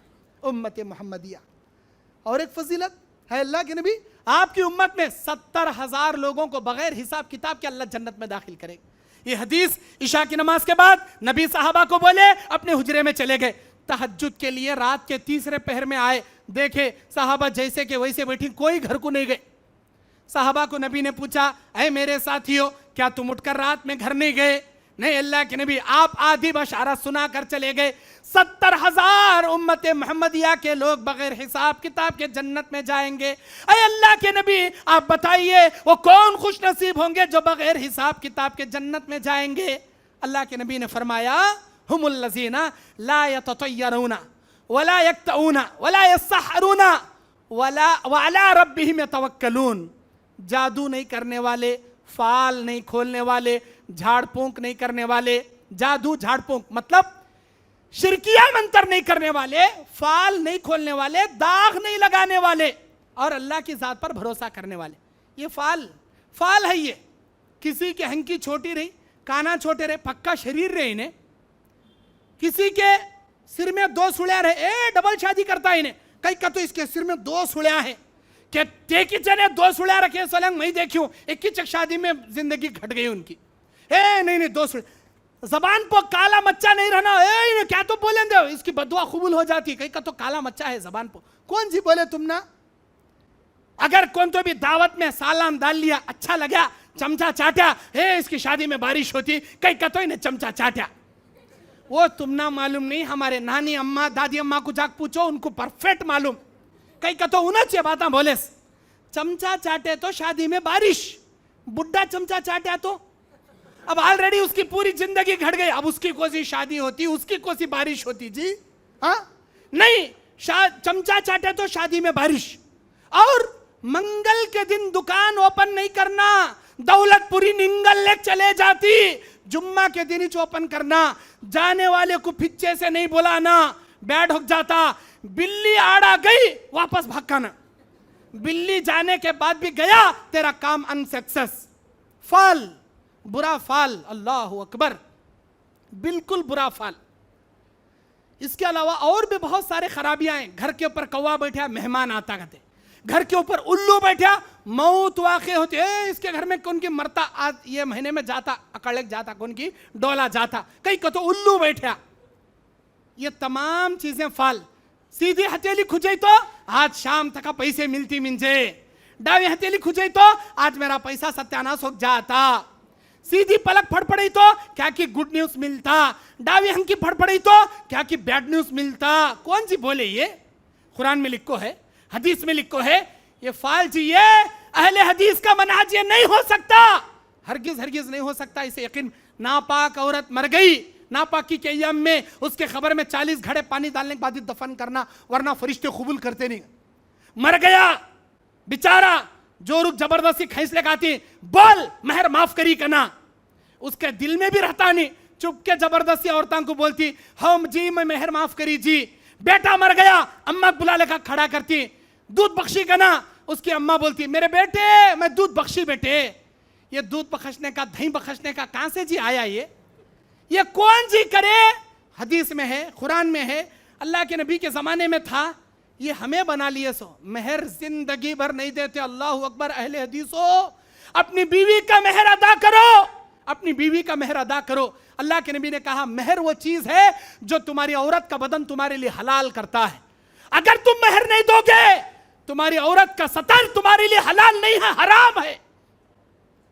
उम्मते मुहम्मदिया। और एक फजीलत है अल्लाह के नबी, आपकी उम्मत में 70,000 लोगों को बगैर हिसाब किताब के अल्लाह जन्नत में दाखिल करेगा। ये हदीस इशा की नमाज के बाद नबी साहबा को बोले, अपने हुजरे में चले गए। तहज्जुद के लिए रात के तीसरे पहर में आए, देखे साहबा जैसे के वैसे बैठी, कोई घर को नहीं गए। साहबा को नबी ने पूछा, ऐ मेरे साथियों, क्या तुम उठकर रात में घर नहीं गए? नहीं अल्लाह के नबी, आप आधी बशारत सुना कर चले गए। 70,000 उम्मत मोहम्मदिया के लोग बगैर हिसाब किताब के जन्नत में जाएंगे। ऐ अल्लाह के नबी, आप बताइए वो कौन खुश नसीब होंगे जो बगैर हिसाब किताब के जन्नत में जाएंगे? अल्लाह के नबी ने फरमाया, हुमुल लज़ीना ला यततय्यरूना वला यक्तऊना वला यस्सहरूना वला वअला रब्बिहिम यतवक्कलून। जादू नहीं करने वाले, फाल नहीं खोलने वाले, झाड़ फूंक नहीं करने वाले, जादू झाड़ फूंक मतलब शिरकिया मंत्र नहीं करने वाले, फाल नहीं खोलने वाले, दाग नहीं लगाने वाले, और अल्लाह की जात पर भरोसा करने वाले। ये फाल है। ये किसी के हंकी छोटी रही, काना छोटे रहे, पक्का शरीर रहे इन्हें, किसी के सिर में 2 सुड़िया रहे, डबल शादी करता है इन्हें। कई का तो इसके सिर में 2 सुड़िया है, कि टेकी चने 2 सुड़िया रखे सोलंग मैं देखी हूं, एक ही शादी में जिंदगी घट गई उनकी। नहीं 2 सुड़िया, जबान पर काला मच्चा नहीं रहना, क्या तो बोले दे, इसकी बदुआ कबूल हो जाती। कहीं का तो काला मच्चा है जबान पर, कौन सी बोले तुम ना। अगर कौन तो भी दावत में सालान डाल लिया, अच्छा लगा, चमचा चाटा, इसकी शादी में बारिश होती, कहीं का तो इन्हें चमचा चाटा। वो तुम ना मालूम नहीं, हमारे नानी अम्मा दादी अम्मा को जाकर पूछो, उनको परफेक्ट मालूम। कहीं का तो उन्हें चे बात बोले, चमचा चाटे तो शादी में बारिश, बुड्ढा चमचा चाटा तो अब ऑलरेडी उसकी पूरी जिंदगी घट गई। अब उसकी कोई सी शादी होती, उसकी कोई सी बारिश होती जी? हाँ नहीं, चमचा चाटे तो शादी में बारिश, और मंगल के दिन दुकान ओपन नहीं करना, दौलतपुरी निंगल ले चले जाती, जुम्मा के दिन ही ओपन करना, जाने वाले को पीछे से नहीं बुलाना, बैठ हो जाता, बिल्ली आड़ा गई वापस भागना, बिल्ली जाने के बाद भी गया तेरा काम अनसक्सेस, फाल, बुरा फाल, अल्लाह अकबर, बिल्कुल बुरा फाल। इसके अलावा और भी बहुत सारे खराबियां हैं। घर के ऊपर कौवा बैठा, मेहमान आता कहते, घर के ऊपर उल्लू बैठा, मौत वाक़े होती है, इसके घर में कौन की मरता, आज ये महीने में जाता, अकड़क जाता, कौन की डोला जाता, कहीं को तो उल्लू बैठा। ये तमाम चीजें फाल। सीधी हथेली खुजे तो आज शाम तक पैसे मिलती मिंजे, डावी हथेली खुजे तो आज मेरा पैसा सत्यानाश हो जाता, सीधी पलक फड़फड़ी तो क्या की गुड न्यूज मिलता, डावी हंकी फड़फड़ी तो क्या की बैड न्यूज मिलता। कौन सी बोले ये? कुरान में लिखो है, हदीस में लिखो है, ये फाल जी, ये अहले हदीस का मनाज ये नहीं हो सकता, हरगिज हरगिज नहीं हो सकता। इसे यकीन, नापाक औरत मर गई, नापाकी के अय्याम में उसके खबर में 40 घड़े पानी डालने के बाद ही दफन करना, वरना फरिश्ते कबूल करते नहीं। मर गया बेचारा, जोरुक जबरदस्ती खींच ले आती, बोल महर माफ करी कना, उसके दिल में भी रहता नहीं, चुप के जबरदस्ती औरतों को बोलती, हम जी मैं महर माफ करी जी। बेटा मर गया, अम्मा बुला लेकर खड़ा करती, दूध बख्शी कना, उसकी अम्मा बोलती, मेरे बेटे मैं दूध बख्शी बेटे। ये दूध बख्शने का, दही बख्शने का कहां से जी आया ये कौन जी करे? हदीस में है, कुरान में है, अल्लाह के नबी के जमाने में था, ये हमें बना लिए सो महर जिंदगी भर नहीं देते। अल्लाह अकबर। अहले हदीसो, अपनी बीवी का महर अदा करो, अपनी बीवी का महर अदा करो। अल्लाह के नबी ने कहा महर वो चीज है जो तुम्हारी औरत का बदन तुम्हारे लिए हलाल करता है। अगर तुम महर नहीं दोगे, तुम्हारी औरत का सतर तुम्हारे लिए हलाल नहीं है, हराम है।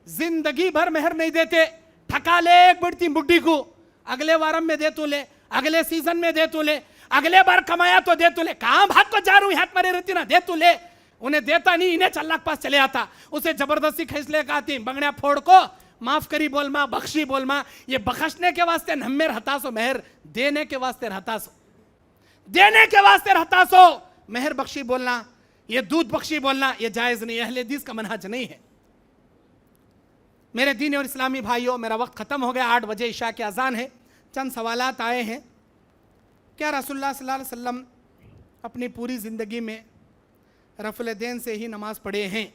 जिंदगी भर महर नहीं देते, ठका ले एक बढ़ती बुड्ढी को, अगले वारम में दे तो ले, अगले सीजन में दे तो ले, अगले बार कमाया तो दे तो ले, कहां भाग को जा रही हाथ मारे रहती ना, दे तो ले। उन्हें देता नहीं, इन्हें अल्लाह के पास चले आता, उसे जबरदस्ती खींच ले आती, बंगड़िया फोड़ को माफ करी बोल मां, बख्शी बोल मां। ये बख्शने के वास्ते नम्मे रहता सो, महर देने के वास्ते रहता सो, देने के वास्ते रहता सो महर बख्शी बोलना, ये दूध बख्शी बोलना ये जायज नहीं, अहले हदीस का मनहज नहीं है। मेरे दीन और इस्लामी भाइयों, मेरा वक्त ख़त्म हो गया, 8 बजे इशा की अजान है। चंद सवालात आए हैं, क्या रसूलुल्लाह सल्लल्लाहु अलैहि वसल्लम अपनी पूरी ज़िंदगी में रफ़ुल दैन से ही नमाज़ पढ़े हैं?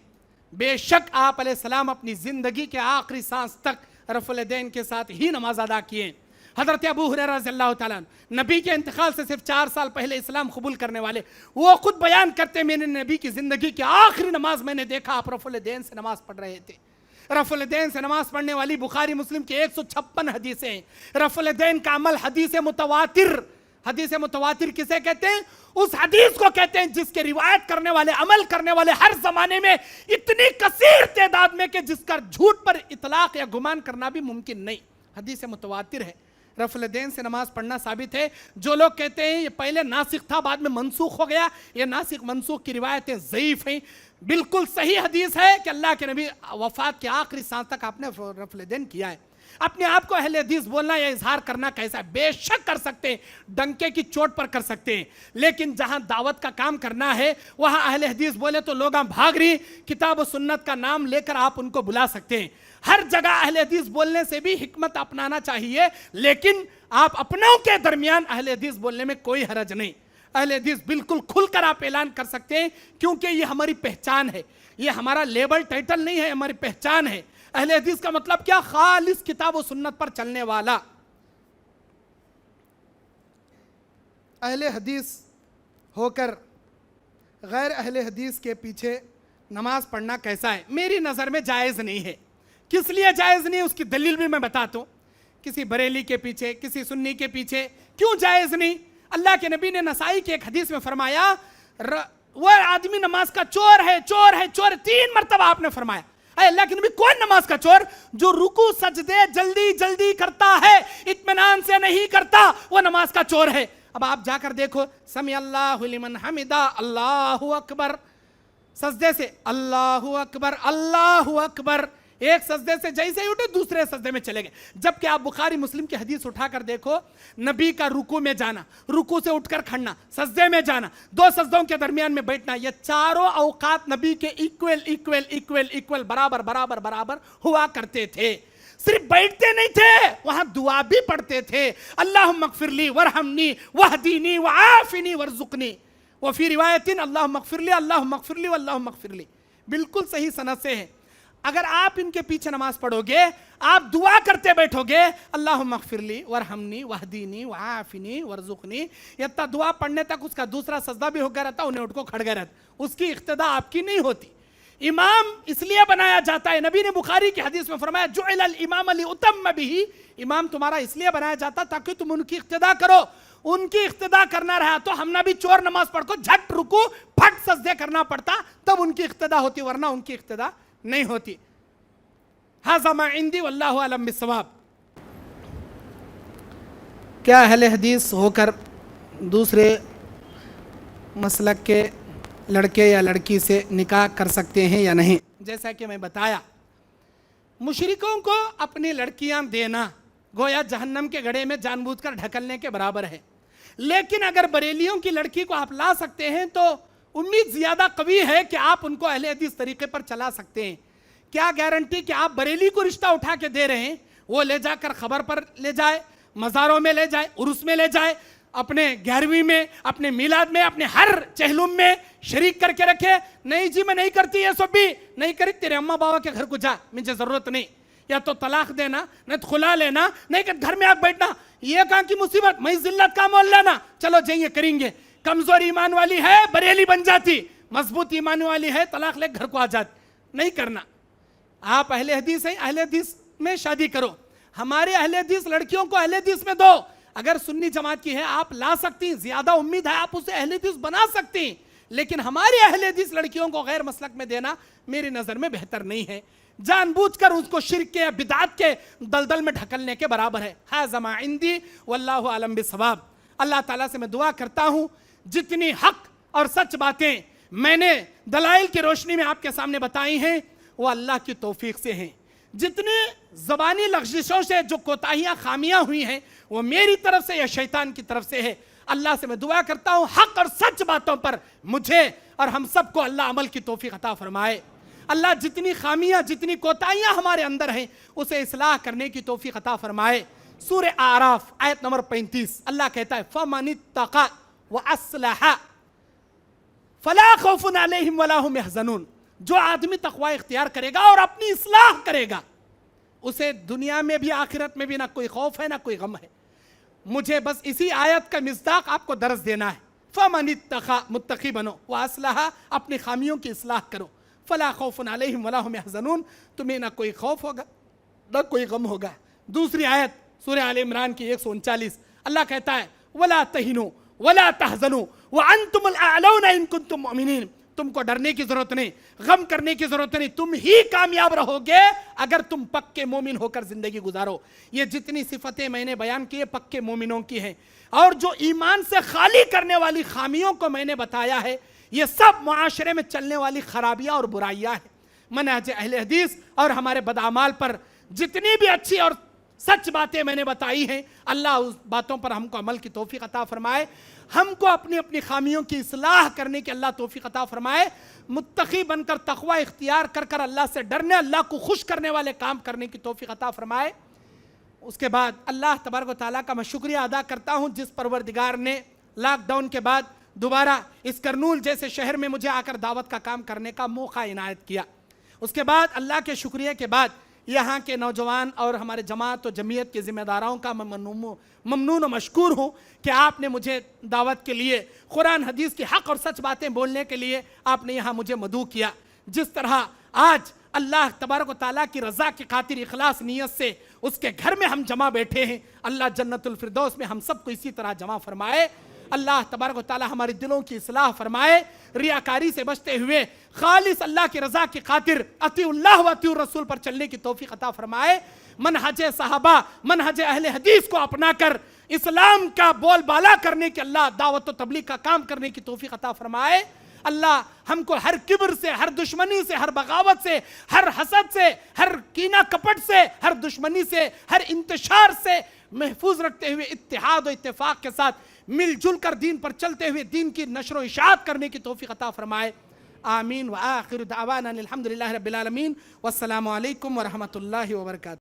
बेशक आप अलैहिस्सलाम अपनी ज़िंदगी के आखिरी सांस तक रफ़ुल दैन के साथ ही नमाज अदा किए। हज़रत अबू हुरैरा रज़ियल्लाहु ताला नबी के इंतकाल से सिर्फ 4 साल पहले इस्लाम कबूल करने वाले, वो खुद बयान करते, मैंने नबी की ज़िंदगी की आखिरी नमाज मैंने देखा, आप रफ़ुल दैन से नमाज पढ़ रहे थे। रफ़ुल दैन से नमाज पढ़ने वाली बुखारी मुस्लिम की 156 हदीसें। रफ़ुल दैन का अमल हदीस मुतवातिर, हदीस मुतवातिर किसे कहते हैं? उस हदीस को कहते हैं जिसके रिवायत करने वाले, अमल करने वाले हर जमाने में इतनी कसीर तादाद में कि जिसका झूठ पर इतलाक या गुमान करना भी मुमकिन नहीं, हदीस मुतवातिर है। रफ़ुल दैन से नमाज पढ़ना साबित है। जो लोग कहते हैं ये पहले नासिक था बाद में मनसूख हो गया, ये नासिक मनसूख की रिवायतें ज़ईफ़ हैं। बिल्कुल सही हदीस है कि अल्लाह के नबी वफ़ात के आखिरी सांस तक आपने रफ़ुल दैन किया है। अपने आप को अहले हदीस बोलना या इजहार करना कैसा है? बेशक कर सकते हैं, डंके की चोट पर कर सकते हैं, लेकिन जहां दावत का काम करना है वहां अहले हदीस बोले तो लोग भाग रही, किताब और सुन्नत का नाम लेकर आप उनको बुला सकते हैं। हर जगह अहले हदीस बोलने से भी हिकमत अपनाना चाहिए, लेकिन आप अपनों के दरमियान अहले हदीस बोलने में कोई हरज नहीं। अहले हदीस बिल्कुल खुलकर आप ऐलान कर सकते हैं, क्योंकि ये हमारी पहचान है, ये हमारा लेबल टाइटल नहीं है, हमारी पहचान है। अहले हदीस का मतलब क्या? खालिस किताब और सुन्नत पर चलने वाला। अहले हदीस होकर गैर अहले हदीस के पीछे नमाज पढ़ना कैसा है? मेरी नज़र में जायज़ नहीं है। किस लिए जायज़ नहीं है उसकी दलील भी मैं बताता हूँ। किसी बरेली के पीछे, किसी सुन्नी के पीछे क्यों जायज़ नहीं? अल्लाह के नबी ने नसाई के एक हदीस में फरमाया, वह आदमी नमाज का चोर है, चोर है, चोर। 3 मरतबा आपने फरमाया। अल्लाह के नबी, कौन नमाज का चोर? जो रुकू सजदे जल्दी जल्दी करता है, इत्मीनान से नहीं करता, वो नमाज का चोर है। अब आप जाकर देखो, समी अल्लाहु लिमन हमिदा, अल्लाहु अकबर, सजदे से अल्लाहु अकबर, अल्लाहु अकबर, एक सजदे से जैसे ही उठे दूसरे सजदे में चले गए। जबकि आप बुखारी मुस्लिम की हदीस उठाकर देखो, नबी का रुकू में जाना, रुकू से उठकर खड़ना, सजदे में जाना, दो सजदों के दरमियान में बैठना, ये चारों औकात नबी के इक्वल इक्वल इक्वल इक्वल बराबर बराबर बराबर हुआ करते थे। सिर्फ बैठते नहीं थे, वहां दुआ भी पढ़ते थे। अल्लाहुम्मा मगफिरली वरहमनी वहदीनी वआफिनी वरजुकनी, व फी रिवायतिन अल्लाहुम्मा मगफिरली अल्लाहुम्मा मगफिरली वल्लाहुम्मा मगफिरली। बिल्कुल सही सनद से है। अगर आप इनके पीछे नमाज पढ़ोगे, आप दुआ करते बैठोगे, अल्लाहुम्मा मगफिरली वरहमनी वहदीनी वआफिनी वरजुकनी, इतना दुआ पढ़ने तक उसका दूसरा सजदा भी होकर रहता, उन्हें उठ को खड़ गया रहता, उसकी इक्तदा आपकी नहीं होती। इमाम इसलिए बनाया जाता है, नबी ने बुखारी की हदीस में फरमाया जुइलल इमाम लियुतम्म बिही, इमाम तुम्हारा इसलिए बनाया जाता ताकि तुम उनकी इक्तदा करो। उनकी इक्तदा करना रहा तो हमने भी चोर नमाज पढ़ को झट रुकू फट सजदे करना पड़ता, तब उनकी इक्तदा होती, वरना उनकी इक्तदा नहीं होती। हाज़ा मा इंदी वल्लाहु अलम बिस्सवाब। क्या अहले हदीस होकर दूसरे मसलक के लड़के या लड़की से निकाह कर सकते हैं या नहीं? जैसा कि मैं बताया, मुशरिकों को अपनी लड़कियां देना गोया जहन्नम के गड्ढे में जानबूझकर ढकलने के बराबर है। लेकिन अगर बरेलियों की लड़की को आप ला सकते हैं तो उम्मीद ज्यादा कवी है कि आप उनको अहले हदीस तरीके पर चला सकते हैं। क्या गारंटी कि आप बरेली को रिश्ता उठा के दे रहे हैं, वो ले जाकर खबर पर ले जाए, मज़ारों में ले जाए, उर्स में ले जाए, अपने 11वीं में, अपने मिलाद में, अपने हर चहलुम में शरीक करके रखे? नहीं जी मैं नहीं करती, ये सब भी नहीं करी, तेरे अम्मा बाबा के घर को जा, मुझे जरूरत नहीं, या तो तलाक देना, नहीं तो खुला लेना, नहीं कि घर में आग बैठना, ये कहाँ की मुसीबत, मैं जिल्लत का मोल लेना, चलो जाइए करेंगे। कमजोर ईमान वाली है बरेली बन जाती, मजबूत ईमान वाली है तलाक ले घर को आ जाती। नहीं करना। आप अहले हदीस हैं, अहले हदीस में शादी करो। हमारे अहले हदीस लड़कियों को अहले हदीस में दो। अगर सुन्नी जमात की है आप ला सकती हैं, ज्यादा उम्मीद है आप उसे अहले हदीस बना सकती हैं, लेकिन हमारे अहले हदीस लड़कियों को गैर मसलक में देना मेरी नजर में बेहतर नहीं है। जानबूझकर उसको शिर्क के बिदात के दलदल में ढकलने के बराबर है। हाज़ा मा इंदी वल्लाहु अलम बिस्सवाब। अल्लाह ताला से मैं दुआ करता हूं जितनी हक और सच बातें मैंने दलाइल की रोशनी में आपके सामने बताई हैं वो अल्लाह की तौफीक से हैं। जितनी ज़बानी लग़ज़िशों से जो कोताहियाँ खामियाँ हुई हैं वो मेरी तरफ से या शैतान की तरफ से है। अल्लाह से मैं दुआ करता हूँ हक और सच बातों पर मुझे और हम सबको अल्लाह अमल की तौफीक अता फरमाए। अल्लाह जितनी खामियाँ जितनी कोताहियाँ हमारे अंदर हैं उसे इस्लाह करने की तौफीक अता फरमाए। सूरह आराफ आयत नंबर 35 अल्लाह कहता है फमनित्तक़ा व अस्लहा फला खौफुन अलैहिम वला हुम यहज़नून। जो आदमी तक़वा इख्तियार करेगा और अपनी इस्लाह करेगा उसे दुनिया में भी आखिरत में भी ना कोई खौफ है ना कोई गम है। मुझे बस इसी आयत का मिस्दाक आपको दर्स देना है। फमनित्तक़ा मुत्तक़ी बनो व अस्लहा अपनी खामियों की इस्लाह करो। फला खौफुन अलैहिम वला हुम यहज़नून तुम्हें ना कोई खौफ होगा ना कोई गम होगा। दूसरी आयत सूरह आल इमरान की 139 अल्लाह कहता है वला तहिनु वला तहज़नु व अंतुमुल अअलौना इन कुंतुम मुमिनीन। तुमको डरने की जरूरत नहीं, गम करने की जरूरत नहीं, तुम ही कामयाब रहोगे अगर तुम पक्के मोमिन होकर जिंदगी गुजारो। ये जितनी सिफतें मैंने बयान की है पक्के मोमिनों की हैं और जो ईमान से खाली करने वाली खामियों को मैंने बताया है ये सब मुआशरे में चलने वाली खराबियां और बुराइयां हैं। मनहज अहले हदीस और हमारे बदअमाल पर जितनी भी अच्छी और सच बातें मैंने बताई हैं अल्लाह उस बातों पर हमको अमल की तौफीक अता फरमाए। हमको अपनी अपनी खामियों की इस्लाह करने की अल्लाह तौफीक अता फरमाए। मुत्तकी बनकर तक़वा इख्तियार कर कर अल्लाह से डरने अल्लाह को खुश करने वाले काम करने की तौफीक अता फरमाए। उसके बाद अल्लाह तबारक व तआला का मैं शुक्रिया अदा करता हूँ जिस परवरदिगार ने लॉकडाउन के बाद दोबारा इस करनूल जैसे शहर में मुझे आकर दावत का काम करने का मौका इनायत किया। उसके बाद अल्लाह के शुक्रिया के बाद यहाँ के नौजवान और हमारे जमात और जमीयत के ज़िम्मेदारों का मैं ममनून और मशकूर हूँ कि आपने मुझे दावत के लिए कुरान हदीस की हक़ और सच बातें बोलने के लिए आपने यहाँ मुझे मदऊ किया। जिस तरह आज अल्लाह तबारक व तआला की रज़ा की खातिर इखलास नीयत से उसके घर में हम जमा बैठे हैं, अल्लाह जन्नतुल फिरदौस में हम सबको इसी तरह जमा फरमाए। अल्लाह तबारक व तआला हमारे दिलों की इस्लाह फरमाए। रियाकारी से बचते हुए खालिस अल्लाह की रज़ा की खातिर अतीउल्लाह व अतीउर रसूल पर चलने की तौफीक अता फरमाए। मनहज सहाबा मनहज अहले हदीस को अपनाकर इस्लाम का बोलबाला करने की अल्लाह दावत व तबलीग का काम करने की तौफीक अता फरमाए। अल्लाह हमको हर किब्र से, हर दुश्मनी से, हर बगावत से, हर हसद से, हर कीना कपट से, हर दुश्मनी से, हर इंतशार से महफूज रखते हुए इत्तेहाद और इत्तेफाक के साथ मिलजुल कर दीन पर चलते हुए दीन की नशर इशाअत करने की तौफीक अता फरमाए। आमीन व आखिर दावाना अनिल हम्दुलिल्लाहि रब्बिल आलमीन। वस्सलामु अलैकुम व रहमतुल्लाहि व बरकातुहू।